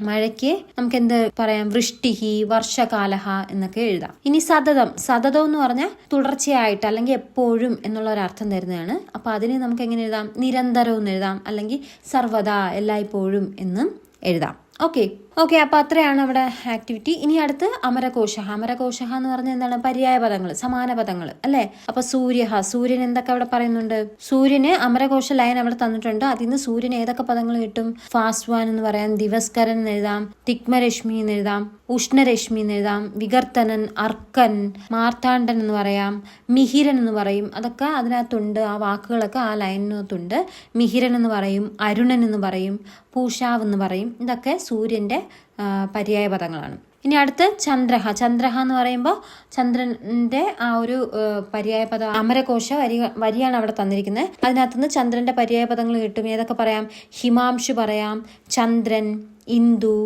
മഴയ്ക്ക് നമുക്ക് എന്ത് പറയാം, വൃഷ്ടിഹി, വർഷകാലഹ എന്നൊക്കെ എഴുതാം. ഇനി സതതം. സതതം എന്ന് പറഞ്ഞാൽ തുടർച്ചയായിട്ട് അല്ലെങ്കിൽ എപ്പോഴും എന്നുള്ള ഒരു അർത്ഥം തരുന്നതാണ്. അപ്പൊ അതിന് നമുക്ക് എങ്ങനെ എഴുതാം, നിരന്തരം എന്ന് എഴുതാം, അല്ലെങ്കിൽ സർവദാ, എല്ലായ്പ്പോഴും എന്നും എഴുതാം. ഓക്കെ ഓക്കെ അപ്പോൾ അത്രയാണ് അവിടെ ആക്ടിവിറ്റി. ഇനി അടുത്ത് അമരകോശ. അമരകോശ എന്ന് പറഞ്ഞാൽ എന്താണ്, പര്യായ പദങ്ങൾ, സമാന പദങ്ങൾ അല്ലേ. അപ്പൊ സൂര്യ. സൂര്യൻ എന്തൊക്കെ അവിടെ പറയുന്നുണ്ട്, സൂര്യന് അമരകോശ ലൈൻ അവിടെ തന്നിട്ടുണ്ട്. അതിൽ നിന്ന് സൂര്യൻ ഏതൊക്കെ പദങ്ങൾ കിട്ടും, ഫാസ്വാൻ എന്ന് പറയാം, ദിവസ്കരൻ എന്ന് എഴുതാം, തിക്മരശ്മി എന്ന് എഴുതാം, ഉഷ്ണരശ്മി എന്ന് എഴുതാം, വികർത്തനൻ, അർക്കൻ, മാർത്താണ്ഡൻ എന്ന് പറയാം, മിഹിരൻ എന്ന് പറയും. അതൊക്കെ അതിനകത്തുണ്ട്, ആ വാക്കുകളൊക്കെ ആ ലൈനിനകത്തുണ്ട്. മിഹിരൻ എന്ന് പറയും, അരുണൻ എന്ന് പറയും, പൂഷാവ് എന്ന് പറയും. ഇതൊക്കെ സൂര്യന്റെ പര്യായ പദങ്ങളാണ്. ഇനി അടുത്ത് ചന്ദ്രഹ. ചന്ദ്രഹ എന്ന് പറയുമ്പോൾ ചന്ദ്രന്റെ ആ ഒരു പര്യായ പദം, അമരകോശ വരിയാണ് അവിടെ തന്നിരിക്കുന്നത്. അതിനകത്തുനിന്ന് ചന്ദ്രന്റെ പര്യായ പദങ്ങൾ കിട്ടും. ഏതൊക്കെ പറയാം, ഹിമാംശു പറയാം, ചന്ദ്രൻ, ഇന്ദു,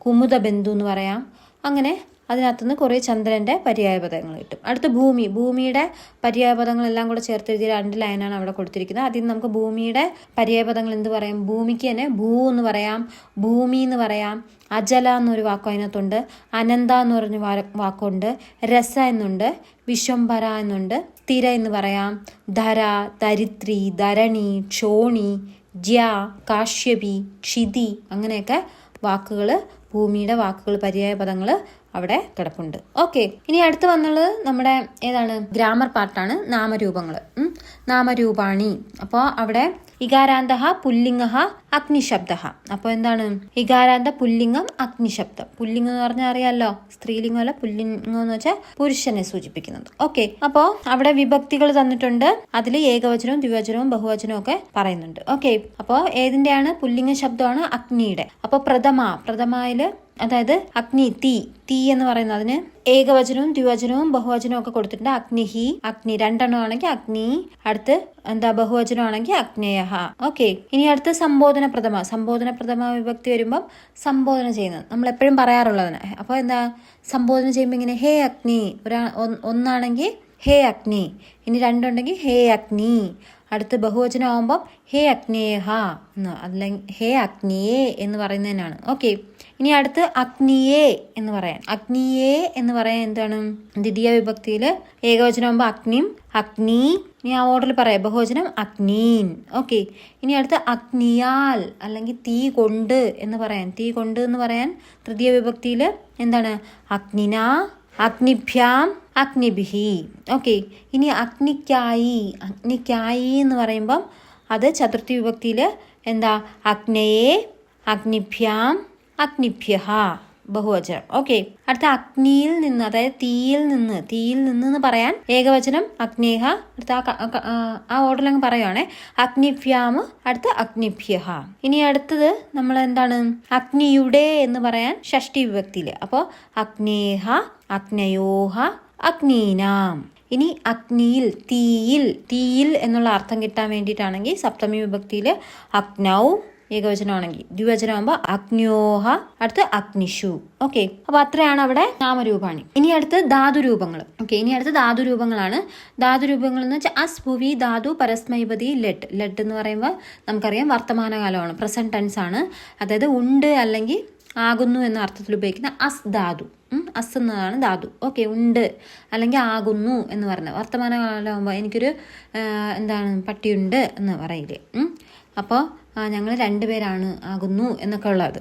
കുമുദബന്ധു എന്ന് പറയാം. അങ്ങനെ അതിനകത്തുനിന്ന് കുറേ ചന്ദ്രന്റെ പര്യായ പദങ്ങൾ കിട്ടും. അടുത്ത് ഭൂമി. ഭൂമിയുടെ പര്യായ പദങ്ങളെല്ലാം കൂടെ ചേർത്തെഴുതിയ 2 ലൈനാണ് അവിടെ കൊടുത്തിരിക്കുന്നത്. അതിൽ നമുക്ക് ഭൂമിയുടെ പര്യായ പദങ്ങൾ എന്ത് പറയാം, ഭൂമിക്ക് തന്നെ ഭൂ എന്ന് പറയാം, ഭൂമി എന്ന് പറയാം, അജല എന്നൊരു വാക്കും അതിനകത്തുണ്ട്, അനന്ത എന്ന് പറഞ്ഞ വാക്കുണ്ട്, രസ എന്നുണ്ട്, വിശ്വംഭര എന്നുണ്ട്, സ്ഥിര എന്ന് പറയാം, ധര, ധരിത്രി, ധരണി, ക്ഷോണി, ജ്യ, കാശ്യപി, ക്ഷിതി, അങ്ങനെയൊക്കെ വാക്കുകൾ, ഭൂമിയുടെ വാക്കുകൾ, പര്യായ പദങ്ങൾ അവിടെ കിടപ്പുണ്ട്. ഓക്കെ, ഇനി അടുത്ത് വന്നുള്ളത് നമ്മുടെ ഏതാണ്, ഗ്രാമർ പാർട്ടാണ്, നാമരൂപങ്ങൾ. നാമരൂപാണി. അപ്പോൾ അവിടെ ഇകാരാന്ത പുല്ലിംഗ അഗ്നിശബ്ദ. അപ്പോൾ എന്താണ്, ഇകാരാന്ത പുല്ലിംഗം അഗ്നിശബ്ദം. പുല്ലിംഗം എന്ന് പറഞ്ഞാൽ അറിയാലോ, സ്ത്രീലിംഗം അല്ല, പുല്ലിംഗം എന്ന് വെച്ചാൽ പുരുഷനെ സൂചിപ്പിക്കുന്നത്. ഓക്കെ, അപ്പോൾ അവിടെ വിഭക്തികൾ തന്നിട്ടുണ്ട്. അതിൽ ഏകവചനവും ദ്വിവചനവും ബഹുവചനവും ഒക്കെ പറയുന്നുണ്ട്. ഓക്കെ, അപ്പോൾ ഏതിന്റെയാണ്, പുല്ലിംഗ ശബ്ദമാണ് അഗ്നിയുടെ. അപ്പോൾ പ്രഥമയില് അതായത് അഗ്നി, തീ എന്ന് പറയുന്നത്, അതിന് ഏകവചനവും ദ്വിവചനവും ബഹുവചനവും ഒക്കെ കൊടുത്തിട്ടുണ്ട്. അഗ്നിഹി, അഗ്നി 2 ആണെങ്കിൽ അഗ്നി, അടുത്ത് എന്താ ബഹുവചനം ആണെങ്കിൽ അഗ്നേയഹ. ഓക്കെ, ഇനി അടുത്ത് സംബോധന പ്രഥമ വിഭക്തി വരുമ്പം സംബോധന ചെയ്യുന്നത് നമ്മൾ എപ്പോഴും പറയാറുള്ളതിന്. അപ്പോൾ എന്താ, സംബോധന ചെയ്യുമ്പോൾ ഇങ്ങനെ ഹേ അഗ്നി, ഒന്നാണെങ്കിൽ ഹേ അഗ്നി, ഇനി 2 ഉണ്ടെങ്കിൽ ഹേ അഗ്നി. അടുത്ത് ബഹുവചനം ആവുമ്പം ഹേ അഗ്നേഹ എന്ന്, അല്ലെങ്കിൽ ഹേ അഗ്നിയേ എന്ന് പറയുന്നതിനാണ്. ഓക്കെ, ഇനി അടുത്ത് അഗ്നിയേ എന്ന് പറയാൻ. അഗ്നിയേ എന്ന് പറയാൻ എന്താണ്, ദ്വിതീയ വിഭക്തിയിൽ ഏകവചനം ആകുമ്പോൾ അഗ്നിം, അഗ്നി. ഇനി ആ ഓർഡറിൽ പറയാം, ബഹുവചനം അഗ്നീൻ. ഓക്കെ, ഇനി അടുത്ത് അഗ്നിയാൽ അല്ലെങ്കിൽ തീ കൊണ്ട് എന്ന് പറയാൻ. തീ കൊണ്ട് എന്ന് പറയാൻ തൃതീയ വിഭക്തിയിൽ എന്താണ്, അഗ്നിന, അഗ്നിഭ്യാം, അഗ്നിഭിഹി. ഓക്കെ, ഇനി അഗ്നിക്കായി എന്ന് പറയുമ്പം അത് ചതുർത്ഥി വിഭക്തിയിൽ എന്താ, അഗ്നയെ, അഗ്നിഭ്യാം, അഗ്നിഭ്യഹ, ബഹുവചനം. ഓക്കെ, അടുത്ത അഗ്നിയിൽ നിന്ന്, അതായത് തീയിൽ നിന്ന് പറയാൻ ഏകവചനം അഗ്നേഹ. അടുത്ത ആ ഓർഡറിൽ അങ്ങ് പറയുവാണേ, അഗ്നിഭ്യാമ്, അടുത്ത അഗ്നിഭ്യഹ. ഇനി അടുത്തത് നമ്മൾ എന്താണ്, അഗ്നിയുടെ എന്ന് പറയാൻ ഷഷ്ടി വിഭക്തിയിൽ. അപ്പോൾ അഗ്നേഹ, അഗ്നയോഹ, അഗ്നീനാം. ഇനി അഗ്നിയിൽ, തീയിൽ എന്നുള്ള അർത്ഥം കിട്ടാൻ വേണ്ടിയിട്ടാണെങ്കിൽ സപ്തമി വിഭക്തിയിൽ അഗ്നൗ ഏകവചനമാണെങ്കിൽ, ദ്വിവചനമാകുമ്പോൾ അഗ്നിയോഹ, അടുത്ത് അഗ്നിഷു. ഓക്കെ, അപ്പൊ അത്രയാണ് അവിടെ നാമരൂപാണി. ഇനി അടുത്ത് ധാതുരൂപങ്ങൾ. ഓക്കെ, ഇനി അടുത്ത് ധാതുരൂപങ്ങളാണ്. ധാതുരൂപങ്ങൾ എന്ന് വെച്ചാൽ അസ്, ഭുവി, ധാതു, പരസ്മൈപതി, ലെഡ് എന്ന് പറയുമ്പോൾ നമുക്കറിയാം വർത്തമാനകാലമാണ്, പ്രസന്റ് ടെൻസ് ആണ്. അതായത് ഉണ്ട് അല്ലെങ്കിൽ ആകുന്നു എന്ന അർത്ഥത്തിൽ ഉപയോഗിക്കുന്ന അസ് ധാതു. അസ് എന്നതാണ് ധാതു. ഓക്കെ, ഉണ്ട് അല്ലെങ്കിൽ ആകുന്നു എന്ന് പറഞ്ഞ വർത്തമാനകാലമാകുമ്പോൾ എനിക്കൊരു എന്താണ് പട്ടിയുണ്ട് എന്ന് പറയില്ലേ. അപ്പോൾ ഞങ്ങൾ 2 പേരാണ്, ആകുന്നു എന്നൊക്കെ ഉള്ളത്.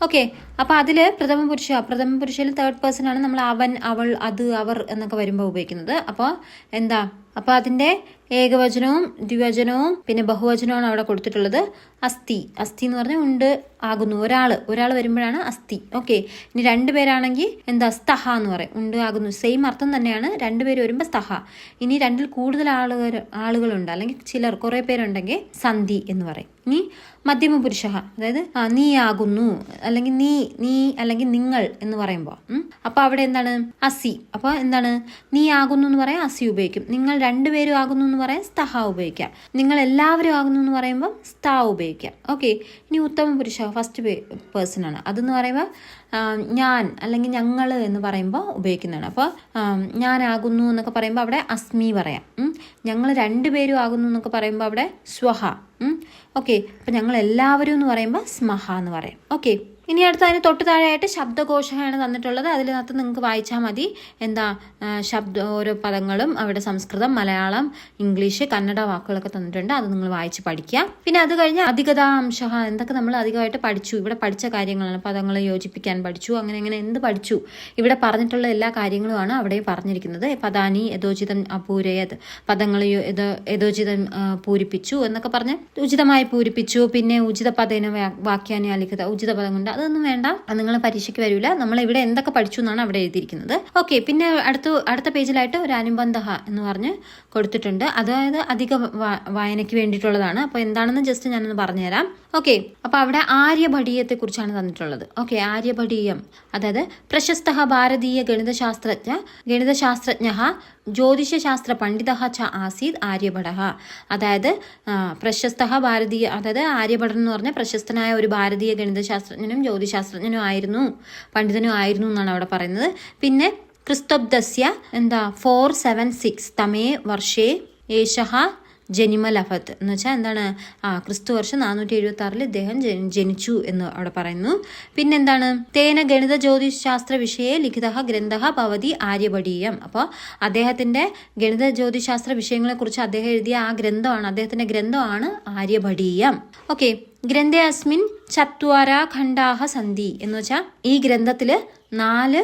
ഓക്കെ, അപ്പോൾ അതിൽ പ്രഥമ പുരുഷയിൽ 3rd person ആണ് നമ്മൾ അവൻ, അവൾ, അത്, അവർ എന്നൊക്കെ വരുമ്പോൾ ഉപയോഗിക്കുന്നത്. അപ്പോൾ എന്താ, അപ്പോൾ അതിൻ്റെ ഏകവചനവും ദ്വിവചനവും പിന്നെ ബഹുവചനവുമാണ് അവിടെ കൊടുത്തിട്ടുള്ളത്. അസ്ഥി എന്ന് പറഞ്ഞാൽ ഉണ്ട്, ആകുന്നു. ഒരാൾ വരുമ്പോഴാണ് അസ്ഥി. ഓക്കെ, ഇനി രണ്ടുപേരാണെങ്കിൽ എന്താ സ്തഹ എന്ന് പറയും. ഉണ്ട്, ആകുന്നു, സെയിം അർത്ഥം തന്നെയാണ്. രണ്ടുപേര് വരുമ്പോൾ സ്തഹ. ഇനി രണ്ടിൽ കൂടുതൽ ആളുകളുണ്ട് അല്ലെങ്കിൽ കുറെ പേരുണ്ടെങ്കിൽ സന്ധി എന്ന് പറയും. ഇനി മധ്യമ പുരുഷ, അതായത് നീ ആകുന്നു അല്ലെങ്കിൽ നീ അല്ലെങ്കിൽ നിങ്ങൾ എന്ന് പറയുമ്പോൾ അപ്പൊ അവിടെ എന്താണ് അസി. അപ്പൊ എന്താണ് നീ ആകുന്നു എന്ന് പറയാൻ അസി ഉപയോഗിക്കും. നിങ്ങൾ രണ്ടുപേരും ആകുന്നു എന്ന് പറയാൻ സ്തഹ ഉപയോഗിക്കാം. നിങ്ങൾ എല്ലാവരും ആകുന്നു എന്ന് പറയുമ്പോൾ സ്ത ഉപയോഗിക്കാം. ഓക്കെ, ഇനി ഉത്തമ പുരുഷ ഫസ്റ്റ് പേഴ്സൺ ആണ്. അതെന്ന് പറയുമ്പോൾ ഞാൻ അല്ലെങ്കിൽ ഞങ്ങൾ എന്ന് പറയുമ്പോൾ ഉപയോഗിക്കുന്നതാണ്. അപ്പോൾ ഞാനാകുന്നു എന്നൊക്കെ പറയുമ്പോൾ അവിടെ അസ്മി പറയാം. ഞങ്ങൾ രണ്ടുപേരും ആകുന്നു എന്നൊക്കെ പറയുമ്പോൾ അവിടെ സ്വഹ. ഓക്കെ, അപ്പം ഞങ്ങൾ എല്ലാവരും എന്ന് പറയുമ്പോൾ സ്മഹ എന്ന് പറയും. ഓക്കെ, ഇനി അടുത്ത് അതിന് തൊട്ട് താഴെയായിട്ട് ശബ്ദകോശമാണ് തന്നിട്ടുള്ളത്. അതിനകത്ത് നിങ്ങൾക്ക് വായിച്ചാൽ മതി എന്താ ഓരോ പദങ്ങളും അവിടെ സംസ്കൃതം, മലയാളം, ഇംഗ്ലീഷ്, കന്നഡ വാക്കുകളൊക്കെ തന്നിട്ടുണ്ട്. അത് നിങ്ങൾ വായിച്ച് പഠിക്കുക. പിന്നെ അത് കഴിഞ്ഞ് അധികതാംശ എന്തൊക്കെ നമ്മൾ അധികമായിട്ട് പഠിച്ചു. ഇവിടെ പഠിച്ച കാര്യങ്ങളാണ്. പദങ്ങൾ യോജിപ്പിക്കാൻ പഠിച്ചു, അങ്ങനെ എന്ത് പഠിച്ചു. ഇവിടെ പറഞ്ഞിട്ടുള്ള എല്ലാ കാര്യങ്ങളുമാണ് അവിടെ പറഞ്ഞിരിക്കുന്നത്. പദാനി യഥോചിതം അപൂരയത്, പദങ്ങൾ യഥോചിതം പൂരിപ്പിച്ചു എന്നൊക്കെ പറഞ്ഞ് ഉചിതമായി പൂരിപ്പിച്ചു. പിന്നെ ഉചിത പദേന വാക്യാനി അലിഖിത, ഉചിത പദം കൊണ്ട് അതൊന്നും വേണ്ട, നിങ്ങൾ പരീക്ഷയ്ക്ക് വരില്ല. നമ്മൾ ഇവിടെ എന്തൊക്കെ പഠിച്ചു എന്നാണ് അവിടെ എഴുതിയിരിക്കുന്നത്. ഓക്കെ, പിന്നെ അടുത്ത പേജിലായിട്ട് ഒരു അനുബന്ധ എന്ന് പറഞ്ഞ് കൊടുത്തിട്ടുണ്ട്. അതായത് അധിക വായനയ്ക്ക് വേണ്ടിയിട്ടുള്ളതാണ്. അപ്പോൾ എന്താണെന്ന് ജസ്റ്റ് ഞാനൊന്ന് പറഞ്ഞുതരാം. ഓക്കെ, അപ്പോൾ അവിടെ ആര്യഭടീയത്തെ കുറിച്ചാണ് തന്നിട്ടുള്ളത്. ഓക്കെ, ആര്യഭടീയം അതായത് പ്രശസ്ത ഭാരതീയ ഗണിതശാസ്ത്രജ്ഞ ജ്യോതിഷശാസ്ത്ര പണ്ഡിത ച ആസീത് ആര്യഭട. അതായത് പ്രശസ്ത ഭാരതീയ, അതായത് ആര്യഭടൻ എന്ന് പറഞ്ഞാൽ പ്രശസ്തനായ ഒരു ഭാരതീയ ഗണിതശാസ്ത്രജ്ഞനും ജ്യോതിശാസ്ത്രജ്ഞനും ആയിരുന്നു, പണ്ഡിതനും ആയിരുന്നു എന്നാണ് അവിടെ പറയുന്നത്. പിന്നെ ക്രിസ്തബ്ദസ്യ 476 തമേ വർഷേ ഏഷഃ ജനിമ ലഭത്ത് എന്ന് വെച്ചാൽ എന്താണ് ക്രിസ്തു വർഷം 476 ഇദ്ദേഹം ജനിച്ചു എന്ന് അവിടെ പറയുന്നു. പിന്നെന്താണ് തേന ഗണിത ജ്യോതിശാസ്ത്ര വിഷയെ ലിഖിത ഗ്രന്ഥ ഭവതി ആര്യഭടീയം. അപ്പോൾ അദ്ദേഹത്തിന്റെ ഗണിത ജ്യോതിശാസ്ത്ര വിഷയങ്ങളെ കുറിച്ച് അദ്ദേഹം എഴുതിയ ആ ഗ്രന്ഥമാണ്, അദ്ദേഹത്തിന്റെ ഗ്രന്ഥമാണ് ആര്യഭടീയം. ഓക്കെ, ഗ്രന്ഥേ അസ്മിൻ ചത്വാര ഖണ്ഡാഹ സന്ധി എന്ന് വെച്ചാൽ ഈ ഗ്രന്ഥത്തില് 4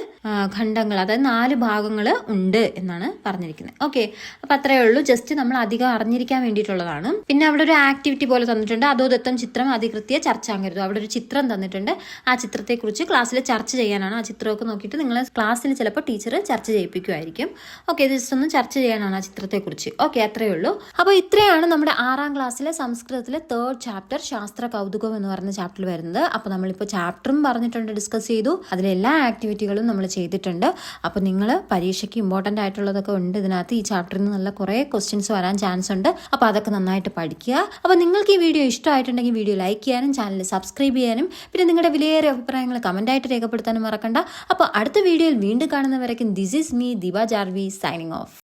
ഖണ്ഡങ്ങൾ, അതായത് 4 ഭാഗങ്ങൾ ഉണ്ട് എന്നാണ് പറഞ്ഞിരിക്കുന്നത്. ഓക്കെ, അപ്പൊ അത്രയേ ഉള്ളൂ. ജസ്റ്റ് നമ്മൾ അധികം അറിഞ്ഞിരിക്കാൻ വേണ്ടിയിട്ടുള്ളതാണ്. പിന്നെ അവിടെ ഒരു ആക്ടിവിറ്റി പോലെ തന്നിട്ടുണ്ട്. അധോദത്തം ചിത്രം അധികൃത്യ ചർച്ചാങ്കരുത്. അവിടെ ഒരു ചിത്രം തന്നിട്ടുണ്ട്. ആ ചിത്രത്തെക്കുറിച്ച് ക്ലാസ്സിൽ ചർച്ച ചെയ്യാനാണ്. ആ ചിത്രമൊക്കെ നോക്കിയിട്ട് നിങ്ങൾ ക്ലാസ്സിൽ ചിലപ്പോൾ ടീച്ചർ ചർച്ച ചെയ്യിപ്പിക്കുമായിരിക്കും. ഓക്കെ, ജസ്റ്റ് ഒന്ന് ചർച്ച ചെയ്യാനാണ് ആ ചിത്രത്തെക്കുറിച്ച്. ഓക്കെ, അത്രയേ ഉള്ളൂ. അപ്പോൾ ഇത്രയാണ് നമ്മുടെ 6ാം ക്ലാസ്സിലെ സംസ്കൃതത്തിലെ 3rd ചാപ്റ്റർ ശാസ്ത്ര കൗതുകം എന്ന് പറയുന്ന ചാപ്റ്ററിൽ വരുന്നത്. അപ്പോൾ നമ്മളിപ്പോൾ ചാപ്റ്ററും പറഞ്ഞിട്ടുണ്ട്, ഡിസ്കസ് ചെയ്തു. അതിലെല്ലാ ആക്ടിവിറ്റികളും നമ്മൾ ചെയ്തിട്ടുണ്ട്. അപ്പോൾ നിങ്ങൾ പരീക്ഷയ്ക്ക് ഇമ്പോർട്ടൻ്റ് ആയിട്ടുള്ളതൊക്കെ ഉണ്ട് ഇതിനകത്ത്. ഈ ചാപ്റ്ററിൽ നിന്ന് നല്ല കുറേ ക്വസ്റ്റ്യൻസ് വരാൻ ചാൻസ് ഉണ്ട്. അപ്പോൾ അതൊക്കെ നന്നായിട്ട് പഠിക്കുക. അപ്പോൾ നിങ്ങൾക്ക് ഈ വീഡിയോ ഇഷ്ടമായിട്ടുണ്ടെങ്കിൽ വീഡിയോ ലൈക്ക് ചെയ്യാനും ചാനൽ സബ്സ്ക്രൈബ് ചെയ്യാനും പിന്നെ നിങ്ങളുടെ വിലയേറിയ അഭിപ്രായങ്ങൾ കമൻ്റായിട്ട് രേഖപ്പെടുത്താനും മറക്കണ്ട. അപ്പോൾ അടുത്ത വീഡിയോയിൽ വീണ്ടും കാണുന്നവരേക്കും this is me Diba Jarvi signing of.